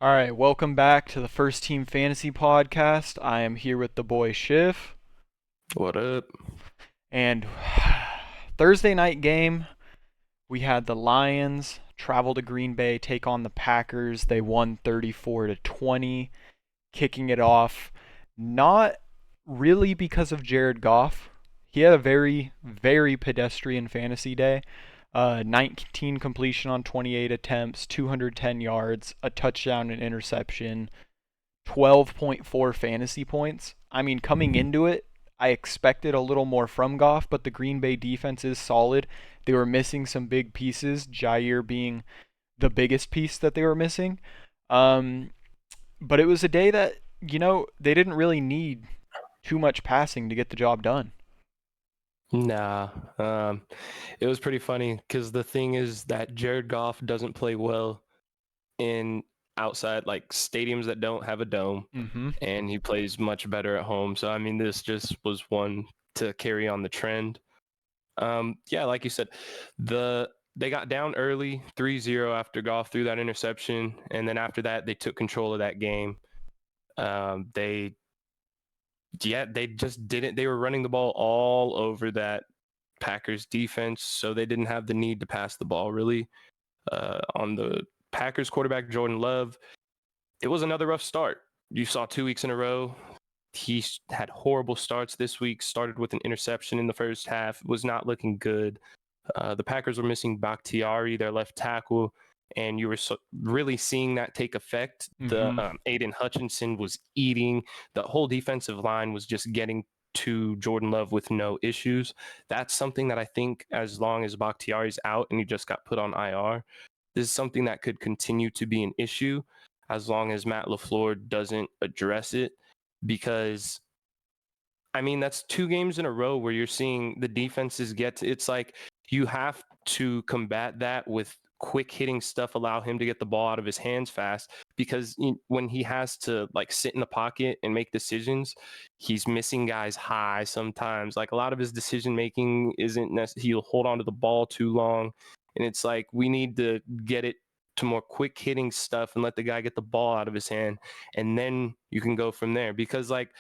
All right, welcome back to the First Team Fantasy Podcast. I am here with the boy Shiv. What up? And Thursday night game, we had the Lions travel to Green Bay, take on the Packers. They won 34-20, kicking it off. Not really because of Jared Goff. He had a very, very pedestrian fantasy day. 19 completion on 28 attempts, 210 yards, a touchdown and interception, 12.4 fantasy points. I mean, coming into it, I expected a little more from Goff, but the Green Bay defense is solid. They were missing some big pieces, Jair being the biggest piece that they were missing. Um, but it was a day that, they didn't really need too much passing to get the job done. Nah, it was pretty funny because the thing is that Jared Goff doesn't play well in outside like stadiums that don't have a dome, Mm-hmm. and he plays much better at home. So I mean, this just was one to carry on the trend. Yeah, like you said, they got down early 3-0 after Goff threw that interception, and then after that they took control of that game. They Yeah, they just didn't. They were running the ball all over that Packers defense, so they didn't have the need to pass the ball really. On the Packers quarterback, Jordan Love, it was another rough start. You saw 2 weeks in a row. He had horrible starts this week, started with an interception in the first half, was not looking good. The Packers were missing Bakhtiari, their left tackle, and you were really seeing that take effect. The Mm-hmm. Aiden Hutchinson was eating. The whole defensive line was just getting to Jordan Love with no issues. That's something that I think, as long as Bakhtiari's out and he just got put on IR, this is something that could continue to be an issue as long as Matt LaFleur doesn't address it. Because I mean, that's 2 games in a row where you're seeing the defenses it's like you have to combat that with quick hitting stuff, allow him to get the ball out of his hands fast, because when he has to like sit in the pocket and make decisions, he's missing guys high sometimes. Like a lot of his decision making isn't necessary. He'll hold on to the ball too long. And it's like we need to get it to more quick hitting stuff and let the guy get the ball out of his hand. And then you can go from there. Because like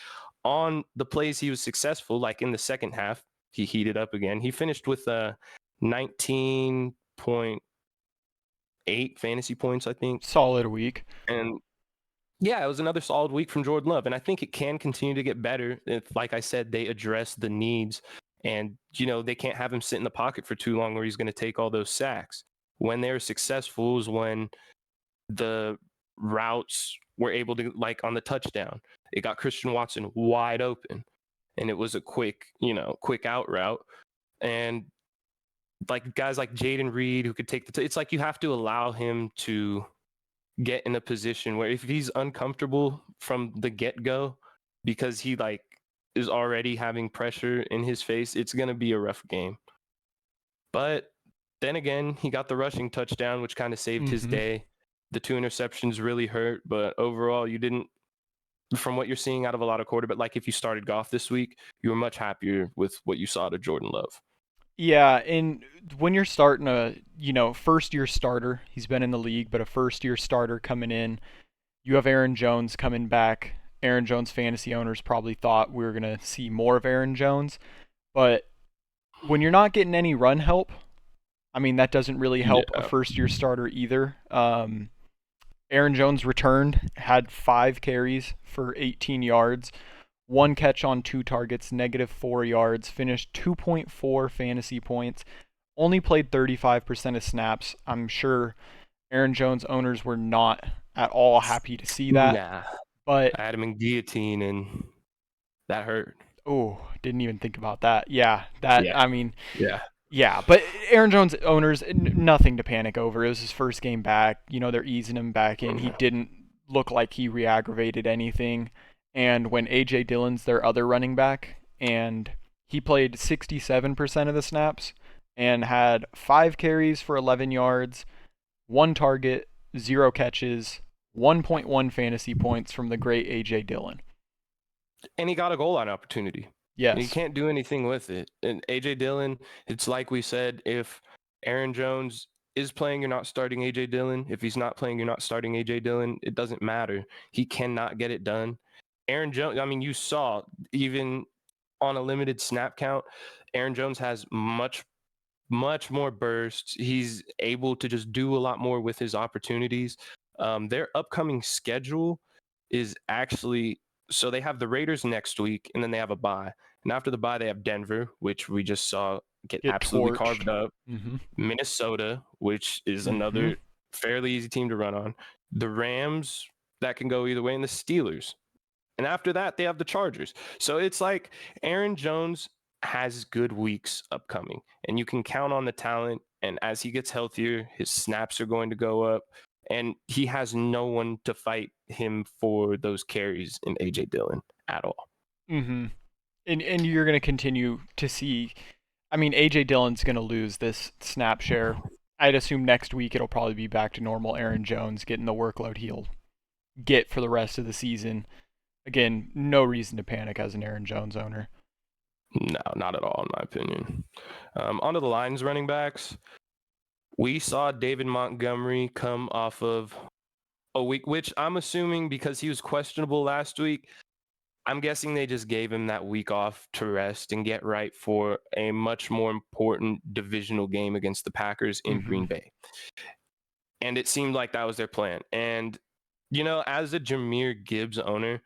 on the plays he was successful, like in the second half, he heated up again. He finished with 19.8 fantasy points, I think. Solid week. And yeah, it was another solid week from Jordan Love. And I think it can continue to get better if, like I said, they address the needs. And, they can't have him sit in the pocket for too long where he's going to take all those sacks. When they're successful is when the routes were able to, like on the touchdown, it got Christian Watson wide open, and it was a quick out route. And like guys like Jaden Reed who could take it's like you have to allow him to get in a position where if he's uncomfortable from the get-go because he like is already having pressure in his face, it's going to be a rough game. But then again, he got the rushing touchdown, which kind of saved his Mm-hmm. day. The 2 interceptions really hurt, but overall, you didn't. From what you're seeing out of a lot of quarterback, like if you started Goff this week, you were much happier with what you saw to Jordan Love. Yeah, and when you're starting a, first year starter, he's been in the league, but a first year starter coming in, you have Aaron Jones coming back. Aaron Jones fantasy owners probably thought we were going to see more of Aaron Jones, but when you're not getting any run help, I mean, that doesn't really help a Yeah, first year starter either. Aaron Jones returned, had 5 carries for 18 yards, 1 catch on 2 targets, -4 yards, finished 2.4 fantasy points, only played 35% of snaps. I'm sure Aaron Jones owners were not at all happy to see that, nah. but I had him in guillotine, and that hurt. oh, didn't even think about that. Yeah, that, Yeah, I mean, yeah. yeah, but Aaron Jones owners, nothing to panic over. It was his first game back. They're easing him back in. He didn't look like he re-aggravated anything. And when AJ Dillon's their other running back, and he played 67% of the snaps and had 5 carries for 11 yards, 1 target, 0 catches, 1.1 fantasy points from the great AJ Dillon. And he got a goal line opportunity. And he Yes. can't do anything with it. And AJ Dillon, it's like we said, if Aaron Jones is playing, you're not starting AJ Dillon. If he's not playing, you're not starting AJ Dillon. It doesn't matter. He cannot get it done. Aaron Jones, I mean, you saw even on a limited snap count, Aaron Jones has much more bursts. He's able to just do a lot more with his opportunities. Their upcoming schedule is actually, so they have the Raiders next week, and then they have a bye. And after the bye, they have Denver, which we just saw get Get absolutely torched. carved up. Mm-hmm. Minnesota, which is Mm-hmm. another fairly easy team to run on. The Rams, that can go either way, and the Steelers. And after that, they have the Chargers. So it's like Aaron Jones has good weeks upcoming, and you can count on the talent. And as he gets healthier, his snaps are going to go up, and he has no one to fight him for those carries in AJ Dillon at all. Mm-hmm. And you're going to continue to see. I mean, AJ Dillon's going to lose this snap share. I'd assume next week it'll probably be back to normal Aaron Jones getting the workload he'll get for the rest of the season. Again, no reason to panic as an Aaron Jones owner. No, not at all, in my opinion. Onto the Lions running backs. We saw David Montgomery come off of a week, which I'm assuming because he was questionable last week, I'm guessing they just gave him that week off to rest and get right for a much more important divisional game against the Packers in Mm-hmm. Green Bay. And it seemed like that was their plan. And, as a Jahmyr Gibbs owner,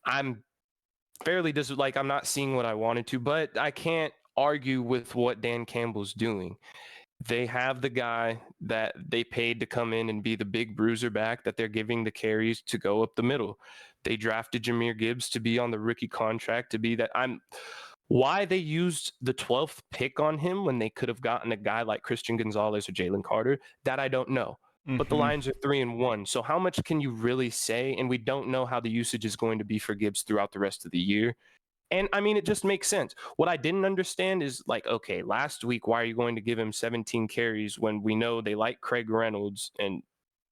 I'm fairly like I'm not seeing what I wanted to, but I can't argue with what Dan Campbell's doing. They have the guy that they paid to come in and be the big bruiser back that they're giving the carries to go up the middle. They drafted Jahmyr Gibbs to be on the rookie contract to be that. Why they used the 12th pick on him when they could have gotten a guy like Christian Gonzalez or Jalen Carter, that I don't know. But the Mm-hmm. Lions are 3-1. So how much can you really say? And we don't know how the usage is going to be for Gibbs throughout the rest of the year. And I mean, it just makes sense. What I didn't understand is like, okay, last week, why are you going to give him 17 carries when we know they like Craig Reynolds and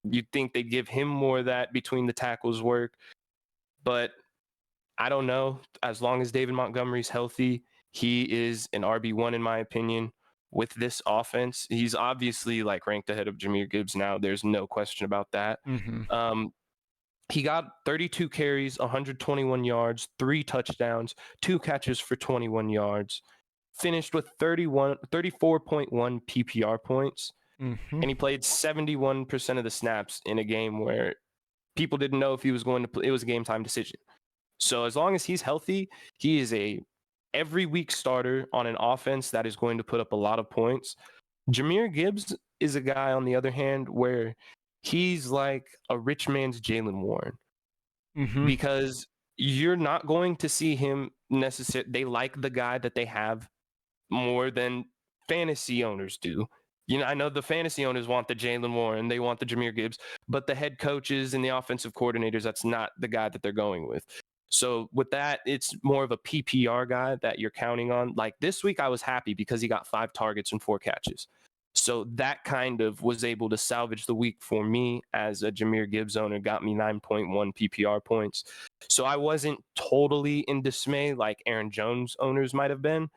you'd think they'd give him more of that between the tackles work? But I don't know. As long as David Montgomery's healthy, he is an RB1 in my opinion. With this offense, he's obviously like ranked ahead of Jahmyr Gibbs now. There's no question about that. Mm-hmm. He got 32 carries, 121 yards, 3 touchdowns, 2 catches for 21 yards, finished with 34.1 PPR points, Mm-hmm. and he played 71% of the snaps in a game where people didn't know if he was going to play. It was a game time decision. So as long as he's healthy, he is a every week starter on an offense that is going to put up a lot of points. Jahmyr Gibbs is a guy, on the other hand, where he's like a rich man's Jalen Warren Mm-hmm. because you're not going to see him necessarily. They like the guy that they have more than fantasy owners do. I know the fantasy owners want the Jalen Warren, they want the Jahmyr Gibbs, but the head coaches and the offensive coordinators, that's not the guy that they're going with. So with that, it's more of a PPR guy that you're counting on. Like this week, I was happy because he got 5 targets and 4 catches. So that kind of was able to salvage the week for me as a Jahmyr Gibbs owner, got me 9.1 PPR points. So I wasn't totally in dismay like Aaron Jones owners might have been.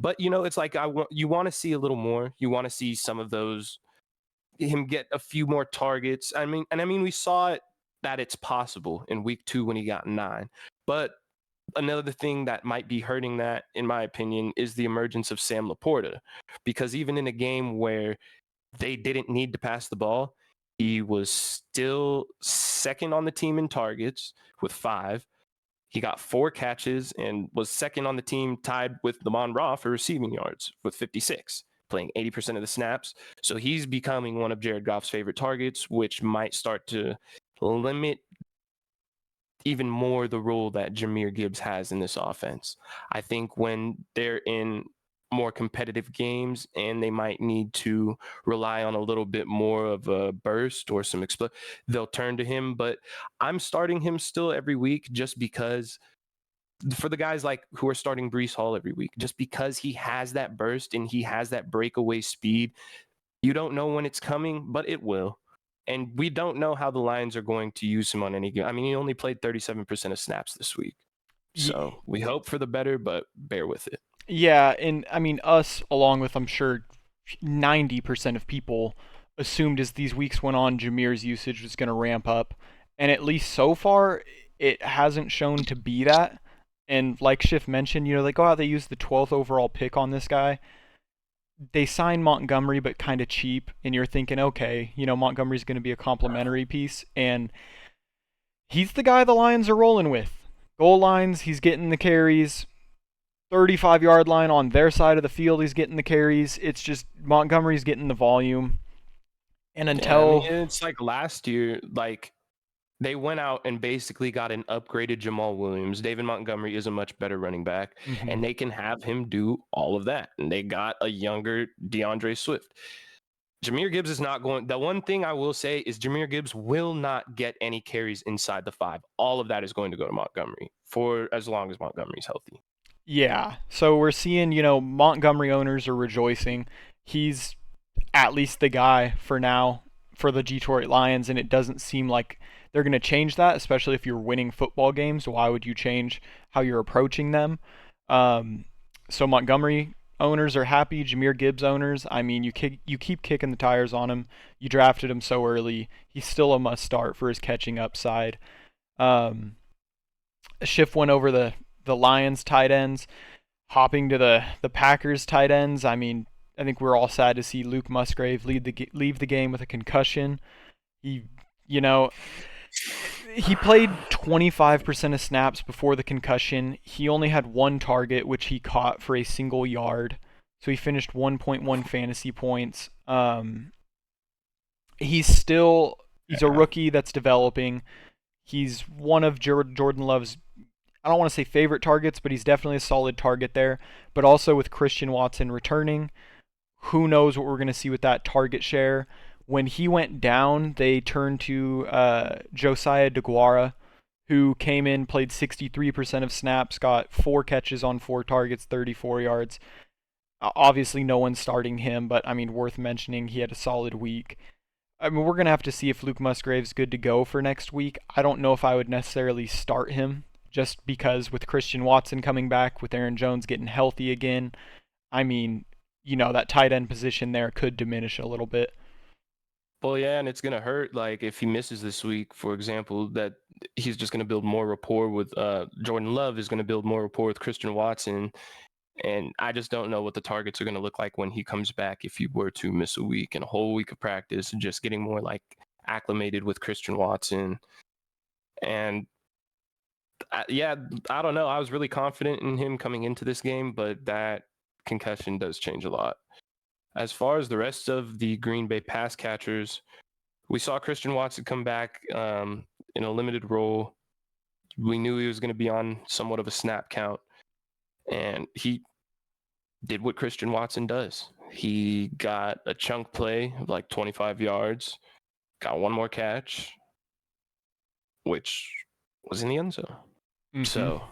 But it's like you want to see a little more. You want to see some of those, him get a few more targets. I mean, we saw it that it's possible in week 2 when he got 9. But another thing that might be hurting that, in my opinion, is the emergence of Sam Laporta, because even in a game where they didn't need to pass the ball, he was still second on the team in targets with 5. He got 4 catches and was second on the team, tied with Damon Ra for receiving yards with 56, playing 80% of the snaps. So he's becoming one of Jared Goff's favorite targets, which might start to limit even more the role that Jahmyr Gibbs has in this offense. I think when they're in more competitive games and they might need to rely on a little bit more of a burst or some they'll turn to him. But I'm starting him still every week just because, for the guys like who are starting Breece Hall every week, just because he has that burst and he has that breakaway speed. You don't know when it's coming, but it will. And we don't know how the Lions are going to use him on any game. I mean, he only played 37% of snaps this week. So we hope for the better, but bear with it. Yeah, and I mean, us, along with, I'm sure, 90% of people assumed as these weeks went on, Jameer's usage was going to ramp up. And at least so far, it hasn't shown to be that. And like Schiff mentioned, they go out, they use the 12th overall pick on this guy. They sign Montgomery, but kind of cheap. And you're thinking, okay, Montgomery's going to be a complimentary piece. And he's the guy the Lions are rolling with. Goal lines, he's getting the carries. 35-yard line on their side of the field, he's getting the carries. It's just Montgomery's getting the volume. And Yeah, I mean, until it's like last year, like they went out and basically got an upgraded Jamal Williams. David Montgomery is a much better running back, and they can have him do all of that. And they got a younger DeAndre Swift. Jahmyr Gibbs is not going. The one thing I will say is Jahmyr Gibbs will not get any carries inside the 5. All of that is going to go to Montgomery for as long as Montgomery's healthy. Yeah, so we're seeing, Montgomery owners are rejoicing. He's at least the guy for now for the Detroit Lions, and it doesn't seem like they're going to change that, especially if you're winning football games. Why would you change how you're approaching them? So Montgomery owners are happy. Jahmyr Gibbs owners, I mean, you keep kicking the tires on him. You drafted him so early. He's still a must start for his catching upside. Schiff went over the Lions tight ends, hopping to the Packers tight ends. I mean, I think we're all sad to see Luke Musgrave leave the game with a concussion. He played 25% of snaps before the concussion. He only had one target, which he caught for a single yard. So he finished 1.1 fantasy points. He's a rookie that's developing. He's one of Jordan Love's, I don't want to say favorite targets, but he's definitely a solid target there. But also with Christian Watson returning, who knows what we're going to see with that target share. When he went down, they turned to Josiah DeGuara, who came in, played 63% of snaps, got 4 catches on 4 targets, 34 yards. Obviously, no one's starting him, but I mean, worth mentioning, he had a solid week. I mean, we're going to have to see if Luke Musgrave's good to go for next week. I don't know if I would necessarily start him, just because with Christian Watson coming back, with Aaron Jones getting healthy again, I mean, that tight end position there could diminish a little bit. Well, yeah, and it's going to hurt. Like if he misses this week, for example, that he's just going to build more rapport with Jordan Love is going to build more rapport with Christian Watson. And I just don't know what the targets are going to look like when he comes back if he were to miss a week and a whole week of practice and just getting more like acclimated with Christian Watson. And yeah, I don't know. I was really confident in him coming into this game, but that concussion does change a lot. As far as the rest of the Green Bay pass catchers, we saw Christian Watson come back in a limited role. We knew he was going to be on somewhat of a snap count, and he did what Christian Watson does. He got a chunk play of like 25 yards, got one more catch, which was in the end zone. Mm-hmm. So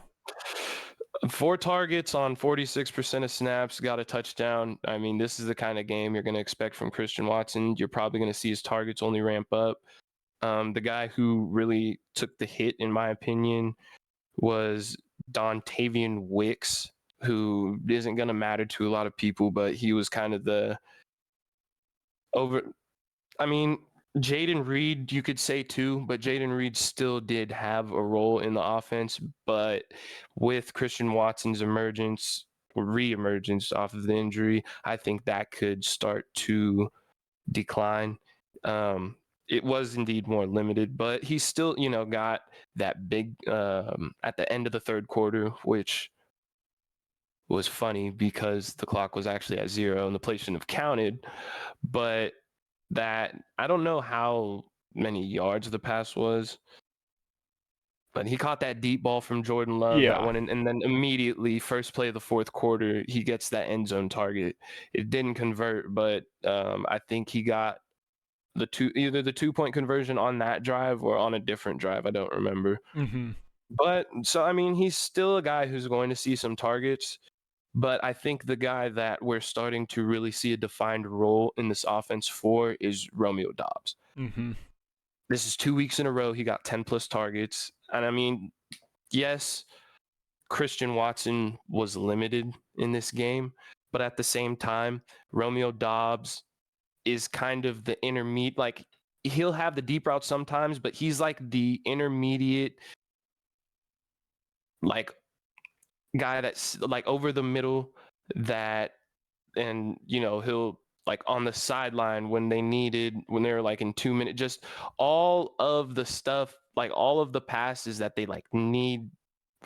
4 targets on 46% of snaps, got a touchdown. I mean, this is the kind of game you're going to expect from Christian Watson. You're probably going to see his targets only ramp up. The guy who really took the hit, in my opinion, was Dontavian Wicks, who isn't going to matter to a lot of people, but he was kind of Jaden Reed, you could say too, but Jaden Reed still did have a role in the offense. But with Christian Watson's re-emergence off of the injury, I think that could start to decline. It was indeed more limited, but he still, got that big at the end of the third quarter, which was funny because the clock was actually at 0 and the play shouldn't have counted. But that, I don't know how many yards the pass was, but he caught that deep ball from Jordan Love that went in, and then immediately, first play of the fourth quarter, he gets that end zone target. It didn't convert, but I think he got either the 2-point conversion on that drive or on a different drive. I don't remember. Mm-hmm. But so, I mean, he's still a guy who's going to see some targets. But I think the guy that we're starting to really see a defined role in this offense for is Romeo Doubs. Mm-hmm. This is 2 weeks in a row. He got 10 plus targets. And I mean, yes, Christian Watson was limited in this game, but at the same time, Romeo Doubs is kind of the intermediate. Like he'll have the deep route sometimes, but he's like the intermediate, like guy that's like over the middle that, and he'll like on the sideline when they're like in 2 minutes, just all of the stuff, like all of the passes that they like need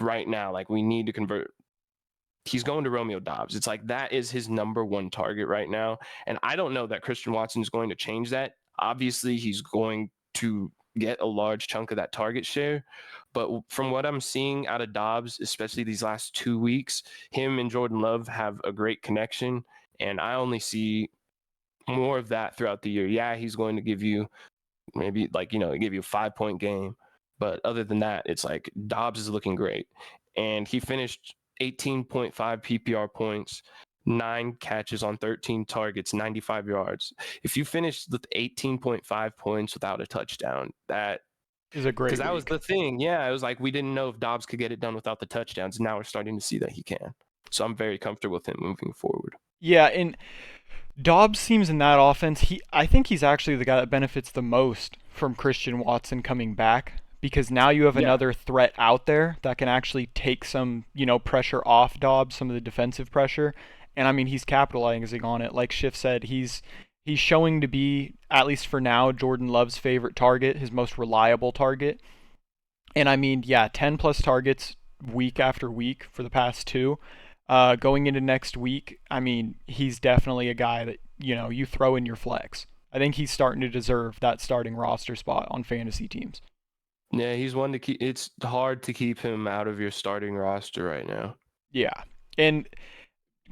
right now, like we need to convert. He's going to Romeo Dobbs. It's like that is his number one target right now. And I don't know that Christian Watson is going to change that. Obviously, he's going to get a large chunk of that target share. But from what I'm seeing out of Dobbs, especially these last 2 weeks, him and Jordan Love have a great connection. And I only see more of that throughout the year. Yeah, he's going to give you maybe give you a 5-point game. But other than that, it's like Dobbs is looking great. And he finished 18.5 PPR points, 9 catches on 13 targets, 95 yards. If you finish with 18.5 points without a touchdown, that is a great because that week. was the thing. Yeah, it was like we didn't know if Dobbs could get it done without the touchdowns. Now we're starting to see that he can. So I'm very comfortable with him moving forward. Yeah, and Dobbs seems in that offense, I think he's actually the guy that benefits the most from Christian Watson coming back, because now you have another threat out there that can actually take some, pressure off Dobbs, some of the defensive pressure. And I mean, he's capitalizing on it. Like Schiff said, he's showing to be, at least for now, Jordan Love's favorite target, his most reliable target. And I mean, 10 plus targets week after week for the past 2. Going into next week, I mean, he's definitely a guy that, you throw in your flex. I think he's starting to deserve that starting roster spot on fantasy teams. Yeah, he's one to keep. It's hard to keep him out of your starting roster right now. Yeah. And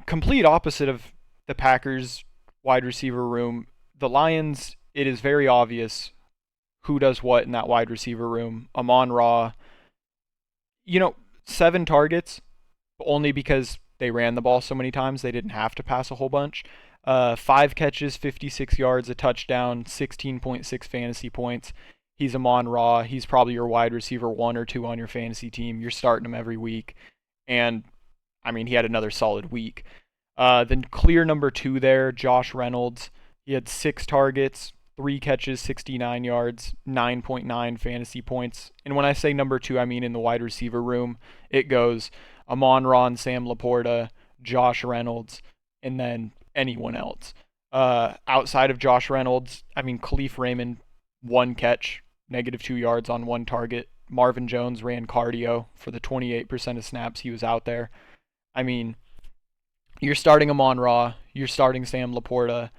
complete opposite of the Packers wide receiver room, the Lions, it is very obvious who does what in that wide receiver room. Amon-Ra, 7 targets, only because they ran the ball so many times they didn't have to pass a whole bunch. 5 catches, 56 yards, a touchdown, 16.6 fantasy points. He's Amon-Ra. He's probably your wide receiver 1 or 2 on your fantasy team. You're starting him every week. And, I mean, he had another solid week. Then clear number 2 there, Josh Reynolds. He had 6 targets, 3 catches, 69 yards, 9.9 fantasy points. And when I say number 2, I mean in the wide receiver room, it goes Amon-Ra and Sam Laporta, Josh Reynolds, and then anyone else. Outside of Josh Reynolds, I mean, Khalif Raymond, 1 catch, -2 yards on 1 target. Marvin Jones ran cardio for the 28% of snaps he was out there. I mean, you're starting Amon-Ra, you're starting Sam Laporta.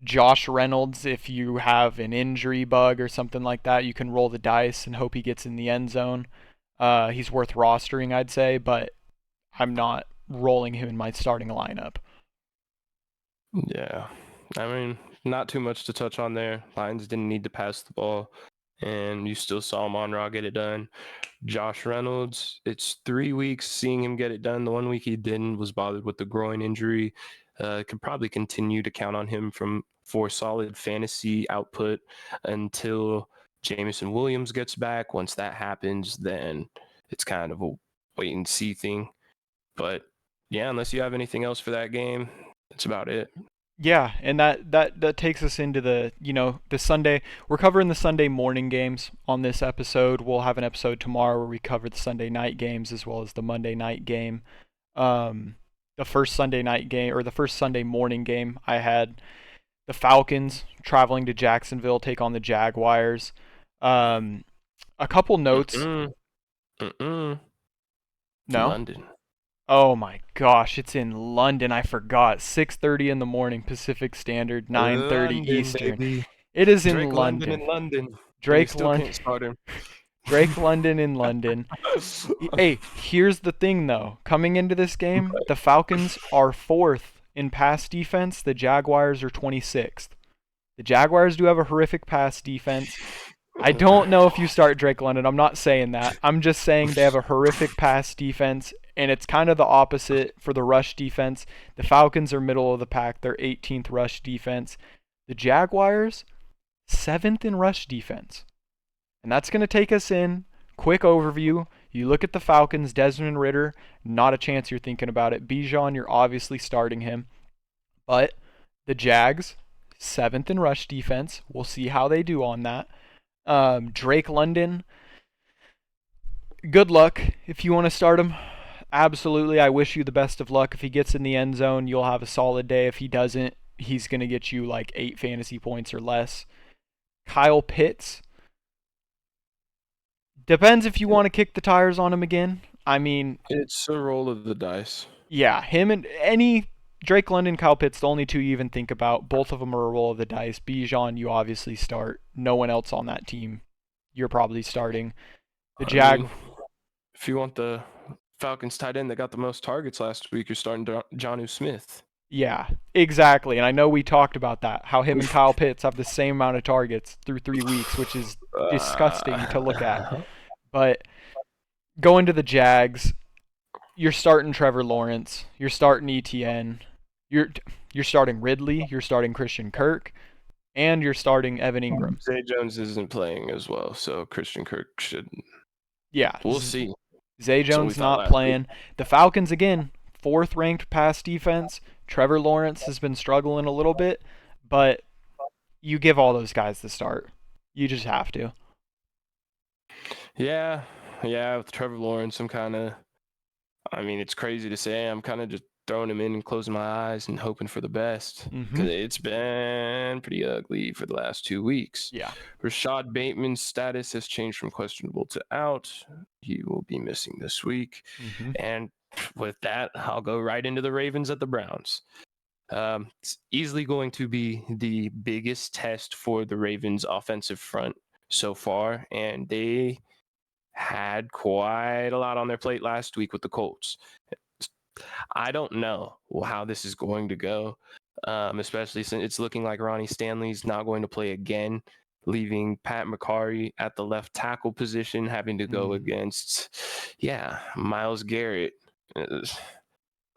Josh Reynolds, if you have an injury bug or something like that, you can roll the dice and hope he gets in the end zone. He's worth rostering, I'd say, but I'm not rolling him in my starting lineup. Yeah. I mean, not too much to touch on there. Lions didn't need to pass the ball, and you still saw Amon-Ra get it done. Josh Reynolds, it's 3 weeks seeing him get it done. The 1 week he didn't was bothered with the groin injury. Could probably continue to count on him for solid fantasy output until Jameson Williams gets back. Once that happens, then it's kind of a wait and see thing. But yeah, unless you have anything else for that game, that's about it. Yeah, and that takes us into the Sunday. We're covering the Sunday morning games on this episode. We'll have an episode tomorrow where we cover the Sunday night games as well as the Monday night game. The first Sunday night game, or the first Sunday morning game, I had the Falcons traveling to Jacksonville take on the Jaguars. A couple notes. No. London. Oh my gosh, it's in London. I forgot. 6:30 in the morning Pacific Standard, 9:30 Eastern. Baby. It is in Drake London. London in London. Drake London. Drake London in London. Hey, here's the thing though. Coming into this game, the Falcons are 4th in pass defense. The Jaguars are 26th. The Jaguars do have a horrific pass defense. I don't know if you start Drake London. I'm not saying that. I'm just saying they have a horrific pass defense, and it's kind of the opposite for the rush defense. The Falcons are middle of the pack. They're 18th rush defense. The Jaguars, 7th in rush defense. And that's going to take us in. Quick overview. You look at the Falcons, Desmond Ridder, not a chance you're thinking about it. Bijan, you're obviously starting him. But the Jags, 7th in rush defense. We'll see how they do on that. Drake London, good luck if you want to start him. Absolutely, I wish you the best of luck. If he gets in the end zone, you'll have a solid day. If he doesn't, he's going to get you like 8 fantasy points or less. Kyle Pitts, depends if you want to kick the tires on him again. I mean, It's a roll of the dice. yeah, him and any Drake London, Kyle Pitts, the only two you even think about. Both of them are a roll of the dice. Bijan, you obviously start. No one else on that team, you're probably starting. The If you want the Falcons tight end that got the most targets last week, you're starting Geno Smith. Yeah, exactly. And I know we talked about that, how him and Kyle Pitts have the same amount of targets through 3 weeks, which is disgusting to look at. But going to the Jags, you're starting Trevor Lawrence, you're starting ETN, you're starting Ridley, you're starting Christian Kirk, and you're starting Evan Engram. Zay Jones isn't playing as well, so Christian Kirk should. Yeah, We'll see. Zay Jones not playing. The Falcons, again, 4th ranked pass defense. Trevor Lawrence has been struggling a little bit, but you give all those guys the start. You just have to. Yeah, with Trevor Lawrence, it's crazy to say, I'm kind of just throwing him in and closing my eyes and hoping for the best, because it's been pretty ugly for the last 2 weeks. Yeah. Rashad Bateman's status has changed from questionable to out. He will be missing this week. And with that, I'll go right into the Ravens at the Browns. It's easily going to be the biggest test for the Ravens offensive front so far, and they had quite a lot on their plate last week with the Colts. I don't know how this is going to go, especially since it's looking like Ronnie Stanley's not going to play again, leaving Pat McCarry at the left tackle position, having to go against, Myles Garrett.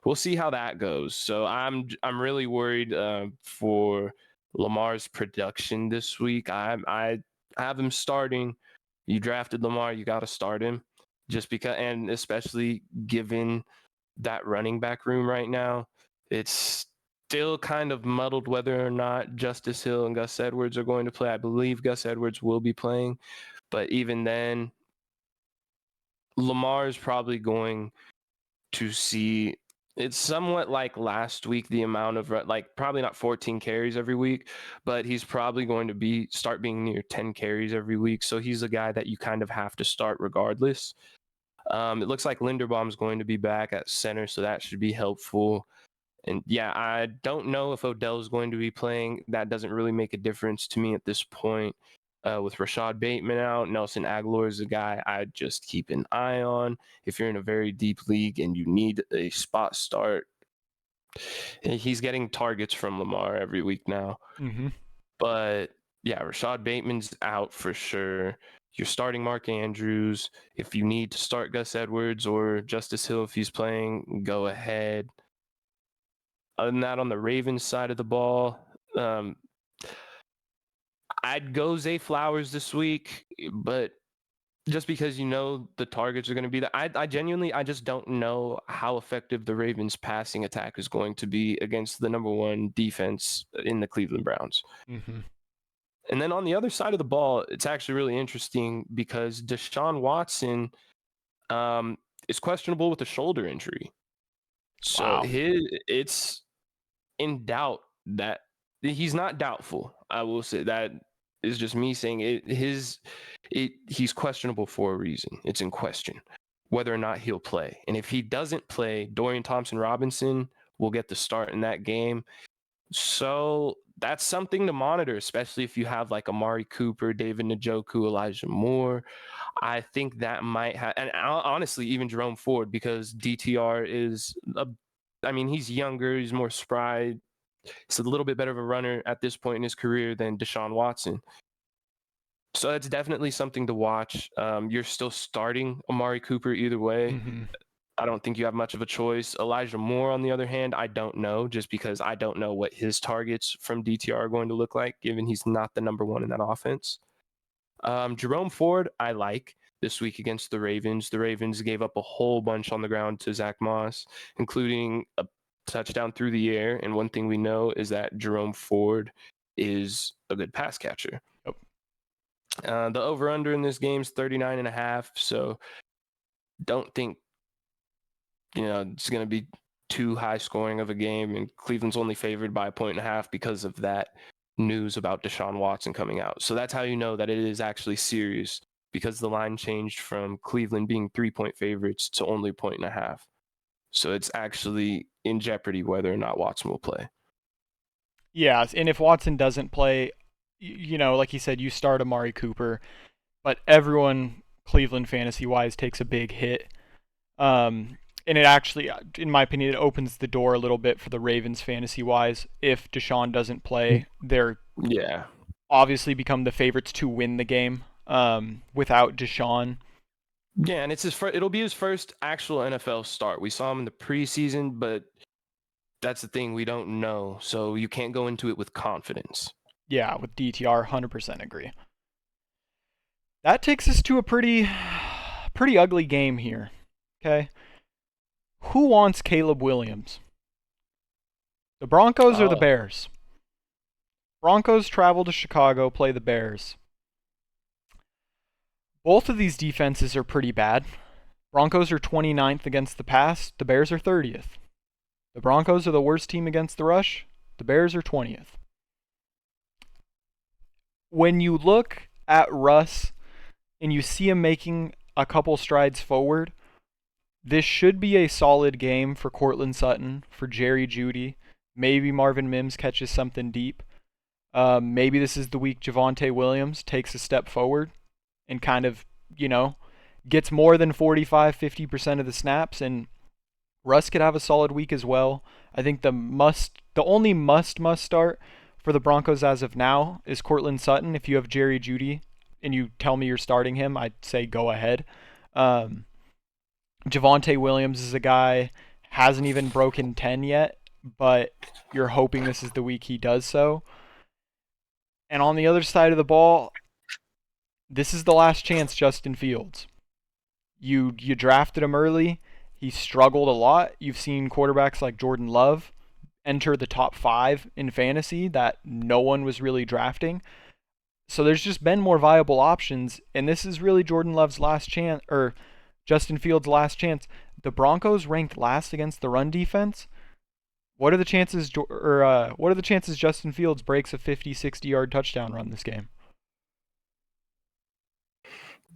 We'll see how that goes. So I'm really worried for Lamar's production this week. I have him starting. You drafted Lamar, you got to start him, just because, and especially given that running back room right now, it's still kind of muddled whether or not Justice Hill and Gus Edwards are going to play. I believe Gus Edwards will be playing, but even then, Lamar is probably going to see. It's somewhat like last week, the amount of, probably not 14 carries every week, but he's probably going to start being near 10 carries every week. So he's a guy that you kind of have to start regardless. It looks like Linderbaum's going to be back at center, so that should be helpful. And I don't know if Odell's going to be playing. That doesn't really make a difference to me at this point. With Rashad Bateman out, Nelson Aguilar is a guy I just keep an eye on. If you're in a very deep league and you need a spot start, he's getting targets from Lamar every week now. But Rashad Bateman's out for sure. You're starting Mark Andrews. If you need to start Gus Edwards or Justice Hill if he's playing, go ahead. Other than that, on the Ravens side of the ball, I'd go Zay Flowers this week, but just because the targets are going to be that, I just don't know how effective the Ravens passing attack is going to be against the number 1 defense in the Cleveland Browns. And then on the other side of the ball, it's actually really interesting because Deshaun Watson is questionable with a shoulder injury. So it's in doubt that he's not doubtful. I will say that is just me saying it. He's questionable for a reason. It's in question whether or not he'll play. And if he doesn't play, Dorian Thompson-Robinson will get the start in that game. So that's something to monitor, especially if you have like Amari Cooper, David Njoku, Elijah Moore. I think that might have, and honestly, even Jerome Ford, because DTR is, he's younger, he's more spry. He's a little bit better of a runner at this point in his career than Deshaun Watson. So that's definitely something to watch. You're still starting Amari Cooper either way. I don't think you have much of a choice. Elijah Moore, on the other hand, I don't know, just because I don't know what his targets from DTR are going to look like, given he's not the number 1 in that offense. Jerome Ford, I like this week against the Ravens. The Ravens gave up a whole bunch on the ground to Zach Moss, including a touchdown through the air. And one thing we know is that Jerome Ford is a good pass catcher. Yep. The over-under in this game is 39.5, so don't think it's going to be too high scoring of a game, and Cleveland's only favored by 1.5 because of that news about Deshaun Watson coming out. So that's how you know that it is actually serious, because the line changed from Cleveland being 3-point favorites to only 1.5. So it's actually in jeopardy whether or not Watson will play. Yeah, and if Watson doesn't play, like he said, you start Amari Cooper, but everyone Cleveland fantasy-wise takes a big hit. And it actually, in my opinion, it opens the door a little bit for the Ravens fantasy-wise. If Deshaun doesn't play, they're obviously become the favorites to win the game without Deshaun. Yeah, and it'll be his first actual NFL start. We saw him in the preseason, but that's the thing, we don't know. So you can't go into it with confidence. Yeah, with DTR, 100% agree. That takes us to a pretty ugly game here. Okay. Who wants Caleb Williams? The Broncos or the Bears? Broncos travel to Chicago, play the Bears. Both of these defenses are pretty bad. Broncos are 29th against the pass. The Bears are 30th. The Broncos are the worst team against the rush. The Bears are 20th. When you look at Russ and you see him making a couple strides forward, this should be a solid game for Courtland Sutton, for Jerry Jeudy. Maybe Marvin Mims catches something deep. Maybe this is the week Javonte Williams takes a step forward and kind of, gets more than 45-50% of the snaps, and Russ could have a solid week as well. I think the only must start for the Broncos as of now is Courtland Sutton. If you have Jerry Jeudy and you tell me you're starting him, I'd say go ahead. Javonte Williams is a guy, hasn't even broken 10 yet, but you're hoping this is the week he does so. And on the other side of the ball, this is the last chance Justin Fields. You drafted him early. He struggled a lot. You've seen quarterbacks like Jordan Love enter the top 5 in fantasy that no one was really drafting. So there's just been more viable options, and this is really Jordan Love's last chance, or Justin Fields' last chance. The Broncos ranked last against the run defense. What are the chances Justin Fields breaks a 50, 60-yard touchdown run this game?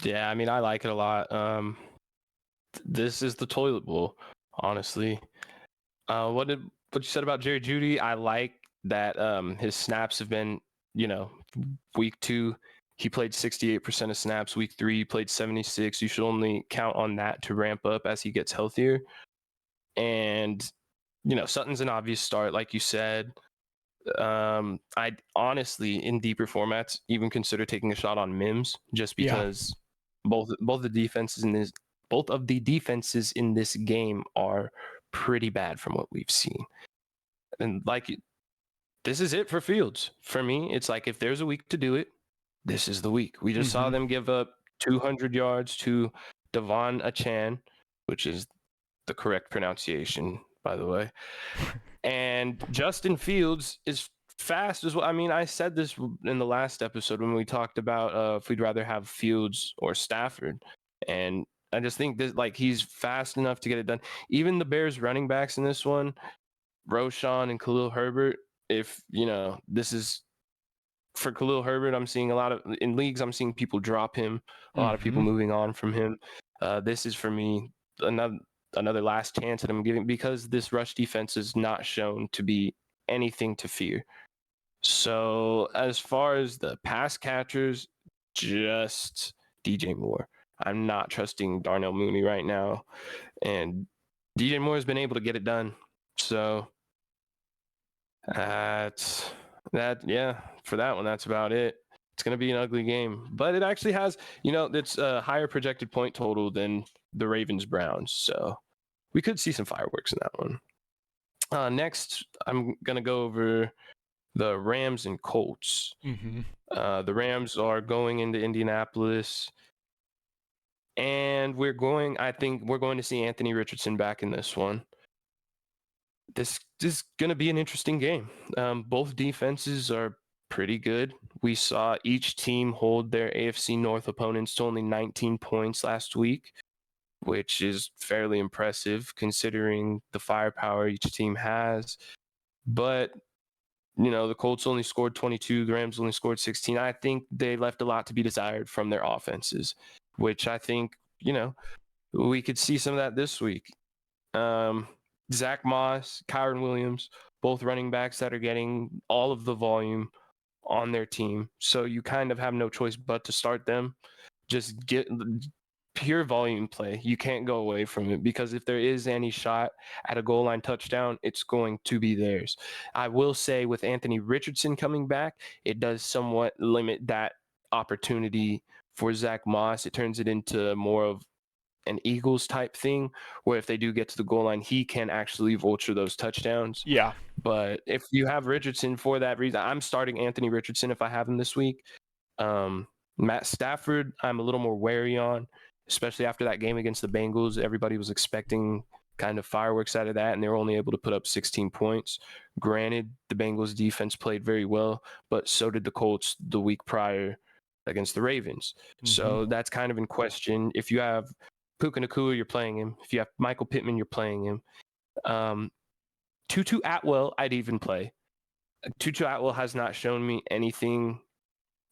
Yeah, I mean, I like it a lot. This is the toilet bowl, honestly. What you said about Jerry Jeudy, I like that his snaps have been, week 2, he played 68% of snaps. Week 3, he played 76. You should only count on that to ramp up as he gets healthier. And, Sutton's an obvious start, like you said. I'd honestly, in deeper formats, even consider taking a shot on Mims, just because both of the defenses in this game are pretty bad from what we've seen. And this is it for Fields. For me, it's like, if there's a week to do it, this is the week. We just saw them give up 200 yards to Devon Achane, which is the correct pronunciation, by the way. And Justin Fields is fast as well. I mean, I said this in the last episode when we talked about if we'd rather have Fields or Stafford. And I just think that he's fast enough to get it done. Even the Bears running backs in this one, Roschon and Khalil Herbert, if, this is for Khalil Herbert, I'm seeing in leagues, I'm seeing people drop him, a lot of people moving on from him. This is, for me, another last chance that I'm giving, because this rush defense is not shown to be anything to fear. So as far as the pass catchers, just DJ Moore. I'm not trusting Darnell Mooney right now, and DJ Moore has been able to get it done. So for that one, that's about it. It's going to be an ugly game, but it actually has, it's a higher projected point total than the Ravens-Browns. So we could see some fireworks in that one. Next, I'm going to go over the Rams and Colts. The Rams are going into Indianapolis, and I think we're going to see Anthony Richardson back in this one. This is going to be an interesting game. Both defenses are pretty good. We saw each team hold their AFC North opponents to only 19 points last week, which is fairly impressive considering the firepower each team has. But, the Colts only scored 22, the Rams only scored 16. I think they left a lot to be desired from their offenses, which I think, we could see some of that this week. Zach Moss, Kyron Williams, both running backs that are getting all of the volume on their team. So you kind of have no choice but to start them. Just get pure volume play. You can't go away from it because if there is any shot at a goal line touchdown, it's going to be theirs. I will say with Anthony Richardson coming back, it does somewhat limit that opportunity for Zach Moss. It turns it into more of an Eagles type thing where if they do get to the goal line, he can actually vulture those touchdowns. Yeah. But if you have Richardson for that reason, I'm starting Anthony Richardson if I have him this week. Matt Stafford, I'm a little more wary on, especially after that game against the Bengals. Everybody was expecting kind of fireworks out of that, and they were only able to put up 16 points. Granted, the Bengals defense played very well, but so did the Colts the week prior against the Ravens. Mm-hmm. So that's kind of in question. If you have Puka Nacua, you're playing him. If you have Michael Pittman, you're playing him. Tutu Atwell, I'd even play. Tutu Atwell has not shown me anything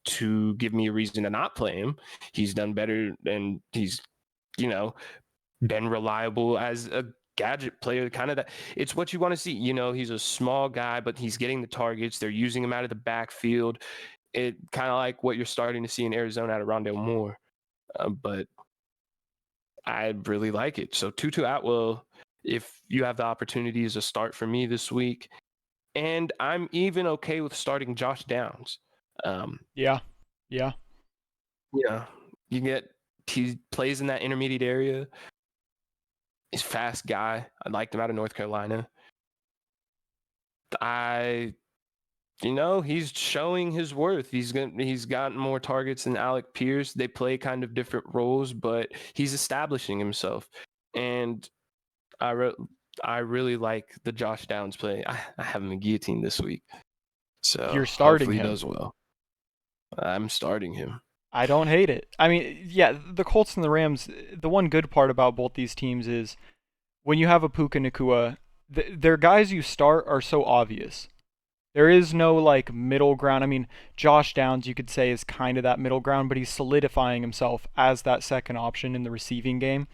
to give me a reason to not play him. He's done better, and he's, been reliable as a gadget player. Kind of that. It's what you want to see. He's a small guy, but he's getting the targets. They're using him out of the backfield. It kind of like what you're starting to see in Arizona out of Rondale Moore. But I really like it. So Tutu Atwell, if you have the opportunity, is a start for me this week. And I'm even okay with starting Josh Downs. Yeah. Yeah. He plays in that intermediate area. He's a fast guy. I liked him out of North Carolina. He's showing his worth. He's gotten more targets than Alec Pierce. They play kind of different roles, but he's establishing himself. And I really like the Josh Downs play. I have him in guillotine this week. So you're starting hopefully him. He does well. I'm starting him. I don't hate it. I mean, yeah, the Colts and the Rams, the one good part about both these teams is when you have a Puka Nacua, their guys you start are so obvious. There is no middle ground. I mean, Josh Downs you could say is kind of that middle ground, but he's solidifying himself as that second option in the receiving game.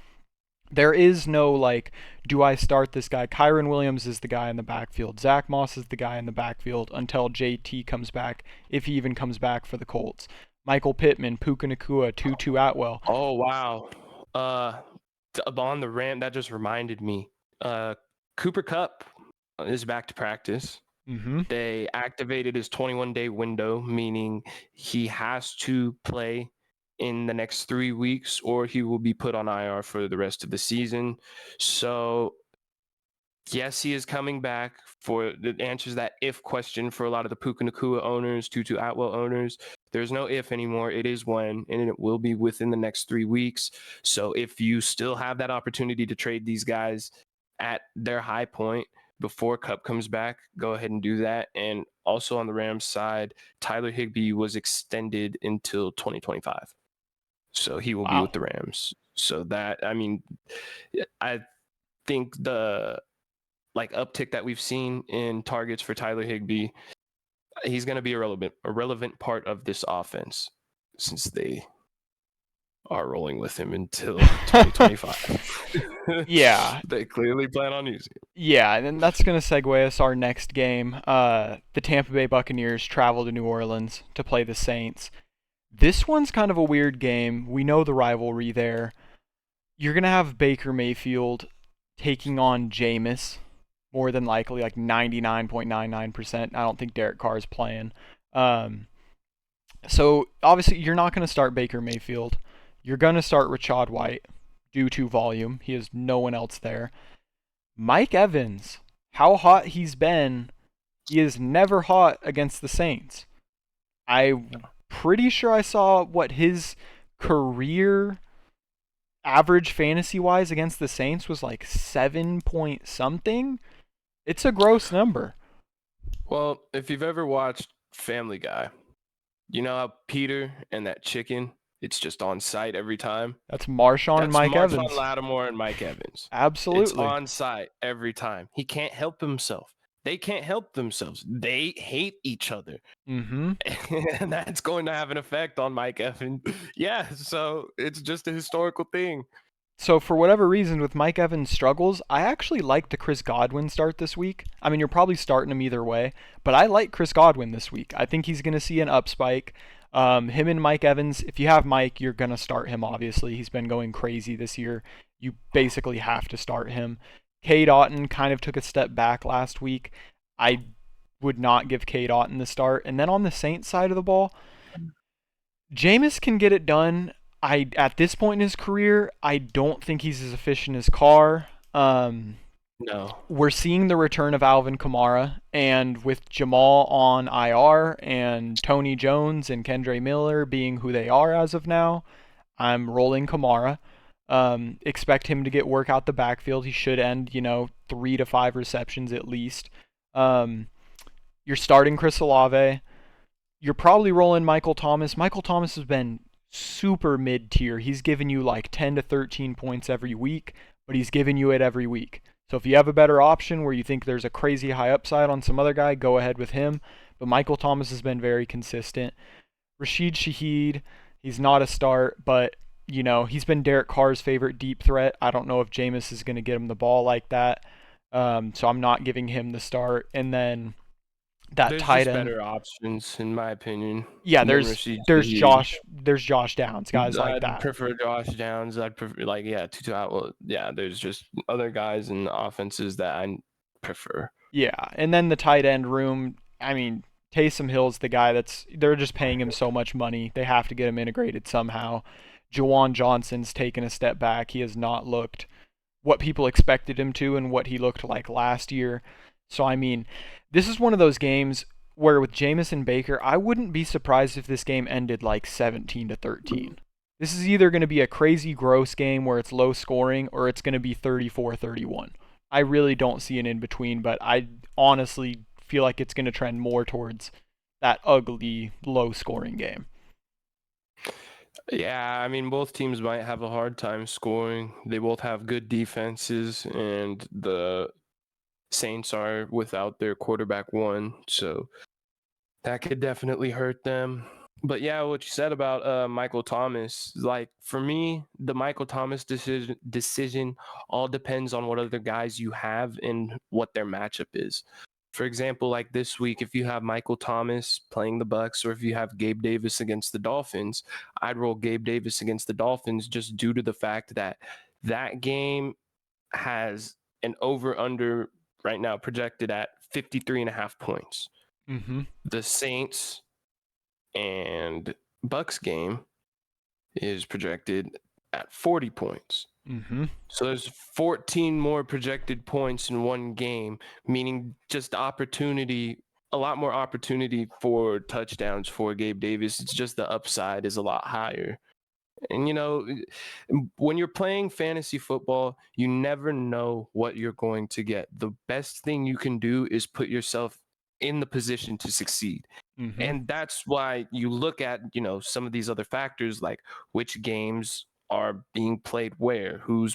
There is no do I start this guy? Kyron Williams is the guy in the backfield. Zach Moss is the guy in the backfield until JT comes back, if he even comes back for the Colts. Michael Pittman, Puka Nacua, Tutu Atwell. Oh, wow. On the Ram, that just reminded me. Cooper Kupp is back to practice. Mm-hmm. They activated his 21-day window, meaning he has to play in the next 3 weeks or he will be put on IR for the rest of the season. So yes, he is coming back. For it answers that if question for a lot of the Puka Nacua owners, Tutu Atwell owners. There's no if anymore. It is when, and it will be within the next 3 weeks. So if you still have that opportunity to trade these guys at their high point before Kupp comes back, go ahead and do that. And also on the Rams side, Tyler Higbee was extended until 2025. So he will be with the Rams. So that, I think the uptick that we've seen in targets for Tyler Higbee, he's going to be a relevant part of this offense since they are rolling with him until 2025. Yeah. They clearly plan on using him. Yeah, and then that's going to segue us our next game. The Tampa Bay Buccaneers travel to New Orleans to play the Saints. This one's kind of a weird game. We know the rivalry there. You're going to have Baker Mayfield taking on Jameis, more than likely, 99.99%. I don't think Derek Carr is playing. So, obviously, you're not going to start Baker Mayfield. You're going to start Rachaad White due to volume. He has no one else there. Mike Evans, how hot he's been, he is never hot against the Saints. I'm pretty sure I saw what his career average fantasy-wise against the Saints was 7 point something. It's a gross number. Well, if you've ever watched Family Guy. You know how Peter and that chicken, it's just on site every time? That's Marshawn and That's Mike Marshawn Evans. Lattimore and Mike Evans. It's Absolutely. on site every time. He can't help himself. They can't help themselves. They hate each other. Mm-hmm. And that's going to have an effect on Mike Evans. Yeah, so it's just a historical thing. So for whatever reason, with Mike Evans' struggles, I actually like the Chris Godwin start this week. I mean, you're probably starting him either way, but I like Chris Godwin this week. I think he's going to see an up spike. Him and Mike Evans, if you have Mike, you're going to start him, obviously. He's been going crazy this year. You basically have to start him. Cade Otton kind of took a step back last week. I would not give Cade Otton the start. And then on the Saints side of the ball, Jameis can get it done. At this point in his career, I don't think he's as efficient as Carr. No. We're seeing the return of Alvin Kamara, and with Jamal on IR and Tony Jones and Kendre Miller being who they are as of now, I'm rolling Kamara. Expect him to get work out the backfield. He should end, 3 to 5 receptions at least. You're starting Chris Olave. You're probably rolling Michael Thomas. Michael Thomas has been super mid-tier. He's given you like 10 to 13 points every week, but he's giving you it every week. So if you have a better option where you think there's a crazy high upside on some other guy, go ahead with him. But Michael Thomas has been very consistent. Rashid Shaheed, he's not a start, but he's been Derek Carr's favorite deep threat. I don't know if Jameis is going to get him the ball like that. So I'm not giving him the start. And then There's tight just end. better options, in my opinion. Yeah, than there's Rashid there's Shaheed. Josh Downs, guys like I'd that. prefer Josh Downs. I'd prefer, there's just other guys in offenses that I prefer. Yeah, and then the tight end room, I mean, Taysom Hill's the guy they're just paying him so much money. They have to get him integrated somehow. Juwan Johnson's taken a step back. He has not looked what people expected him to and what he looked like last year. So, I mean, this is one of those games where with Jameis and Baker, I wouldn't be surprised if this game ended like 17-13. This is either going to be a crazy gross game where it's low scoring or it's going to be 34-31. I really don't see an in-between, but I honestly feel like it's going to trend more towards that ugly, low-scoring game. Yeah, I mean, both teams might have a hard time scoring. They both have good defenses, and the Saints are without their quarterback one, so that could definitely hurt them. But yeah, what you said about Michael Thomas, like for me, the Michael Thomas decision all depends on what other guys you have and what their matchup is. For example, like this week, if you have Michael Thomas playing the Bucs, or if you have Gabe Davis against the Dolphins, I'd roll Gabe Davis against the Dolphins just due to the fact that that game has an over-under right now projected at 53.5 points. Mm-hmm. The Saints and Bucs game is projected at 40 points. Mm-hmm. So there's 14 more projected points in one game, meaning just a lot more opportunity for touchdowns for Gabe Davis. It's just the upside is a lot higher. And, when you're playing fantasy football, you never know what you're going to get. The best thing you can do is put yourself in the position to succeed. Mm-hmm. And that's why you look at, some of these other factors, like which games are being played where, who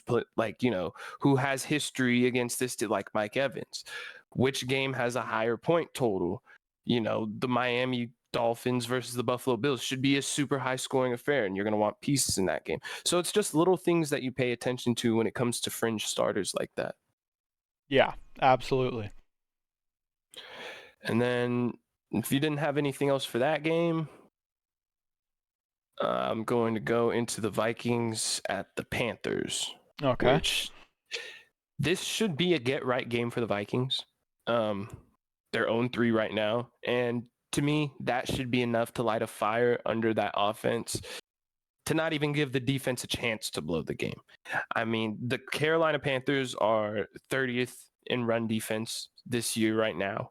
has history against this, like Mike Evans, which game has a higher point total. The Miami Dolphins versus the Buffalo Bills should be a super high scoring affair, and you're going to want pieces in that game. So it's just little things that you pay attention to when it comes to fringe starters like that. Yeah, absolutely. And then if you didn't have anything else for that game, I'm going to go into the Vikings at the Panthers. Okay. Which this should be a get right game for the Vikings. They're 0-3 right now, and to me, that should be enough to light a fire under that offense to not even give the defense a chance to blow the game. I mean, the Carolina Panthers are 30th in run defense this year right now.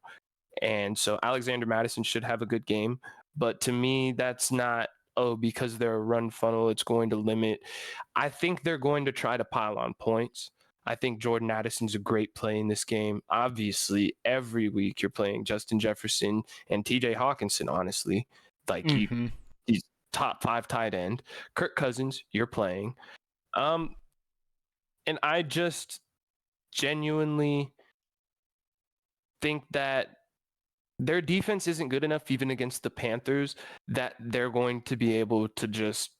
And so Alexander Mattison should have a good game. But to me, that's not, because they're a run funnel, it's going to limit. I think they're going to try to pile on points. I think Jordan Addison's a great play in this game. Obviously, every week you're playing Justin Jefferson and TJ Hawkinson, honestly. Like Mm-hmm. he's top 5 tight end. Kirk Cousins, you're playing. And I just genuinely think that their defense isn't good enough, even against the Panthers, that they're going to be able to just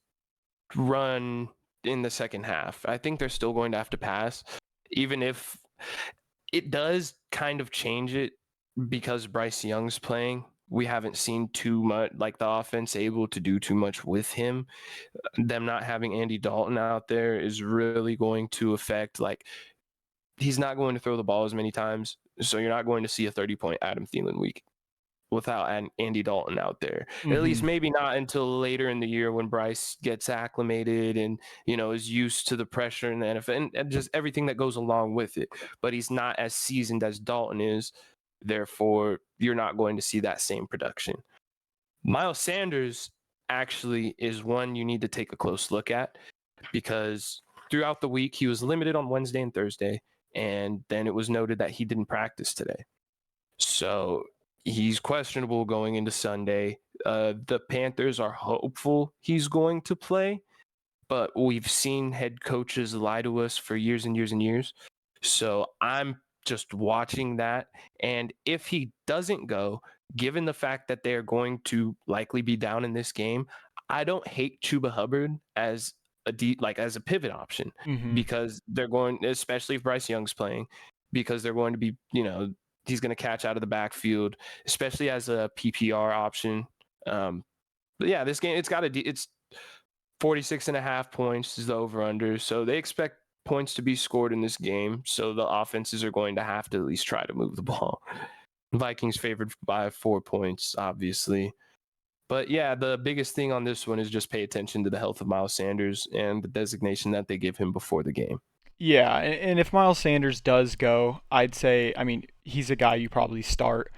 run in the second half. I think they're still going to have to pass, even if it does kind of change it because Bryce Young's playing. We haven't seen too much, like the offense able to do too much with him. Them not having Andy Dalton out there is really going to affect, like, he's not going to throw the ball as many times. So you're not going to see a 30-point Adam Thielen week without Andy Dalton out there. At least Mm-hmm. maybe not until later in the year when Bryce gets acclimated and, is used to the pressure in the NFL and just everything that goes along with it. But he's not as seasoned as Dalton is. Therefore, you're not going to see that same production. Miles Sanders actually is one you need to take a close look at because throughout the week, he was limited on Wednesday and Thursday. And then it was noted that he didn't practice today. So he's questionable going into Sunday. The Panthers are hopeful he's going to play, but we've seen head coaches lie to us for years and years and years. So I'm just watching that. And if he doesn't go, given the fact that they're going to likely be down in this game, I don't hate Chuba Hubbard as as a pivot option Mm-hmm. because they're going, especially if Bryce Young's playing, because they're going to be, he's going to catch out of the backfield, especially as a PPR option. But yeah, this game, it's 46.5 points is the over under. So they expect points to be scored in this game. So the offenses are going to have to at least try to move the ball. Vikings favored by 4 points, obviously. But yeah, the biggest thing on this one is just pay attention to the health of Miles Sanders and the designation that they give him before the game. Yeah, and if Miles Sanders does go, I'd say, he's a guy you probably start.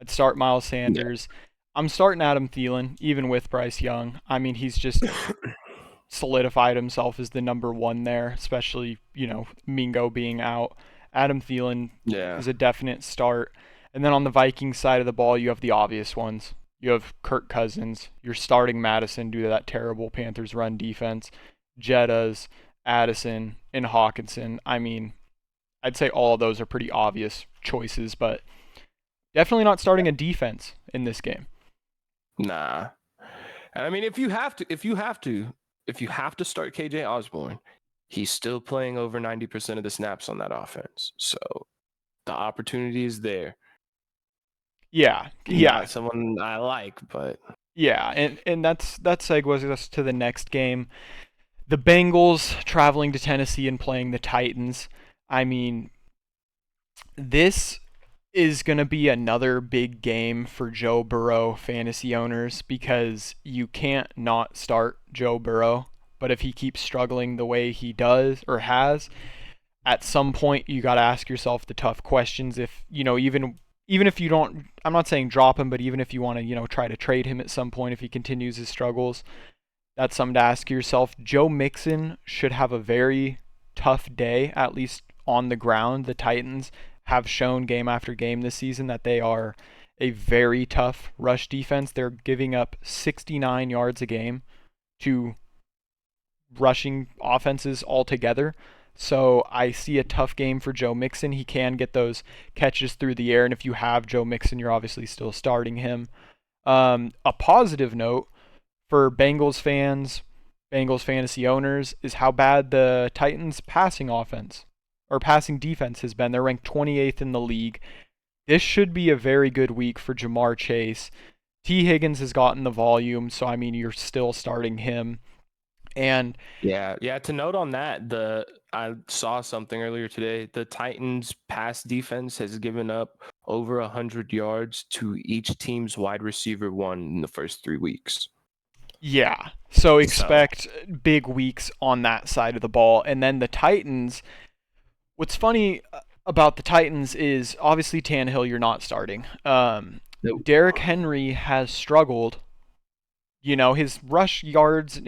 I'd start Miles Yeah. Sanders. I'm starting Adam Thielen, even with Bryce Young. He's just solidified himself as the number one there, especially, Mingo being out. Adam Thielen is a definite start. And then on the Vikings side of the ball, you have the obvious ones. You have Kirk Cousins. You're starting Mattison due to that terrible Panthers run defense. Jettas, Addison, and Hawkinson. I'd say all of those are pretty obvious choices, but definitely not starting a defense in this game. Nah. If you have to start KJ Osborne, he's still playing over 90% of the snaps on that offense. So the opportunity is there. Yeah. Not someone I like, but yeah, and that segues us to the next game. The Bengals traveling to Tennessee and playing the Titans. This is going to be another big game for Joe Burrow fantasy owners because you can't not start Joe Burrow. But if he keeps struggling the way he does or has, at some point you got to ask yourself the tough questions. If, even if you don't, I'm not saying drop him, but even if you want to, try to trade him at some point if he continues his struggles, that's something to ask yourself. Joe Mixon should have a very tough day, at least on the ground. The Titans have shown game after game this season that they are a very tough rush defense. They're giving up 69 yards a game to rushing offenses altogether. So I see a tough game for Joe Mixon. He can get those catches through the air, and if you have Joe Mixon, you're obviously still starting him. A positive note for Bengals fans, Bengals fantasy owners, is how bad the Titans passing defense has been. They're ranked 28th in the league. This should be a very good week for Jamar Chase. T. Higgins has gotten the volume, so you're still starting him. And yeah. To note on that, I saw something earlier today. The Titans' pass defense has given up over 100 yards to each team's wide receiver one in the first 3 weeks. Yeah, so expect big weeks on that side of the ball. And then the Titans, what's funny about the Titans is obviously Tannehill you're not starting. Nope. Derrick Henry has struggled. His rush yards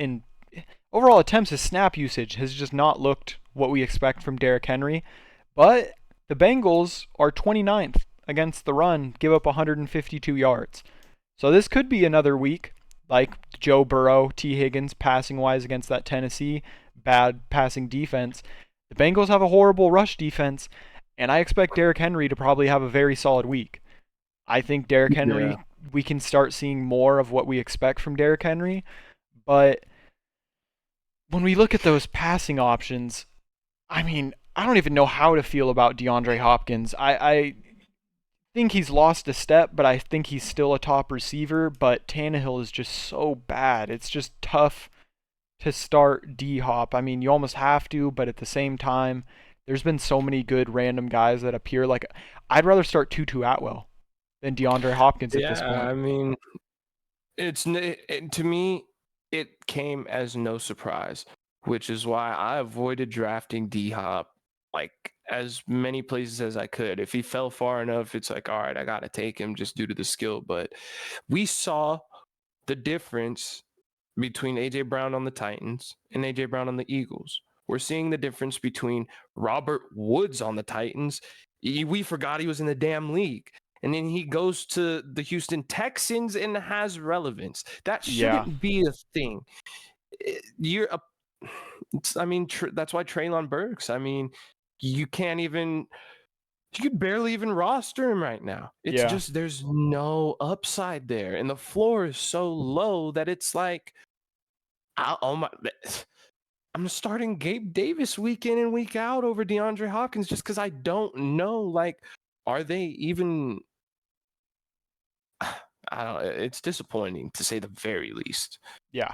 overall attempts, his snap usage has just not looked what we expect from Derrick Henry. But the Bengals are 29th against the run, give up 152 yards. So this could be another week like Joe Burrow, T. Higgins passing wise against that Tennessee bad passing defense. The Bengals have a horrible rush defense, and I expect Derrick Henry to probably have a very solid week. I think Derrick Yeah. Henry, we can start seeing more of what we expect from Derrick Henry, but when we look at those passing options, I mean, I don't even know how to feel about DeAndre Hopkins. I think he's lost a step, but I think he's still a top receiver. But Tannehill is just so bad. It's just tough to start D Hop. I mean, you almost have to, but at the same time, there's been so many good random guys that appear. Like, I'd rather start Tutu Atwell than DeAndre Hopkins at this Yeah, point. I mean, to me, it came as no surprise, which is why I avoided drafting D Hop like as many places as I could. If he fell far enough, it's like, all right, I got to take him just due to the skill. But we saw the difference between AJ Brown on the Titans and AJ Brown on the Eagles. We're seeing the difference between Robert Woods on the Titans. We forgot he was in the damn league. And then he goes to the Houston Texans and has relevance. That Yeah, shouldn't be a thing. You're a, I mean, that's why Traylon Burks. I mean, you can't even, you could barely even roster him right now. It's yeah, just there's no upside there, and the floor is so low that it's like, oh my. I'm starting Gabe Davis week in and week out over DeAndre Hopkins just because I don't know. Like, are they even? I don't. It's disappointing to say the very least. yeah.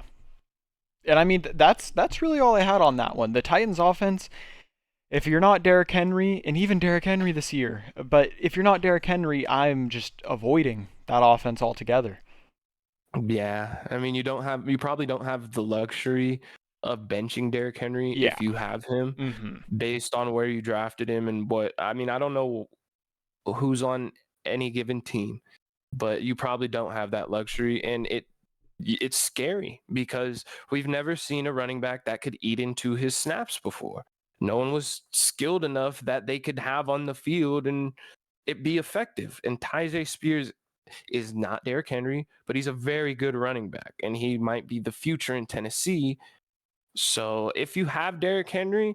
And I mean, that's really all I had on that one. The Titans offense, if you're not Derrick Henry, and even Derrick Henry this year, but if you're not Derrick Henry, I'm just avoiding that offense altogether. Yeah, I mean, you probably don't have the luxury of benching Derrick Henry Yeah. if you have him, Mm-hmm. based on where you drafted him and what. I mean, I don't know who's on any given team, but you probably don't have that luxury, and it's scary because we've never seen a running back that could eat into his snaps before. No one was skilled enough that they could have on the field and it be effective. And Tyjae Spears is not Derrick Henry, but he's a very good running back, and he might be the future in Tennessee. So if you have Derrick Henry,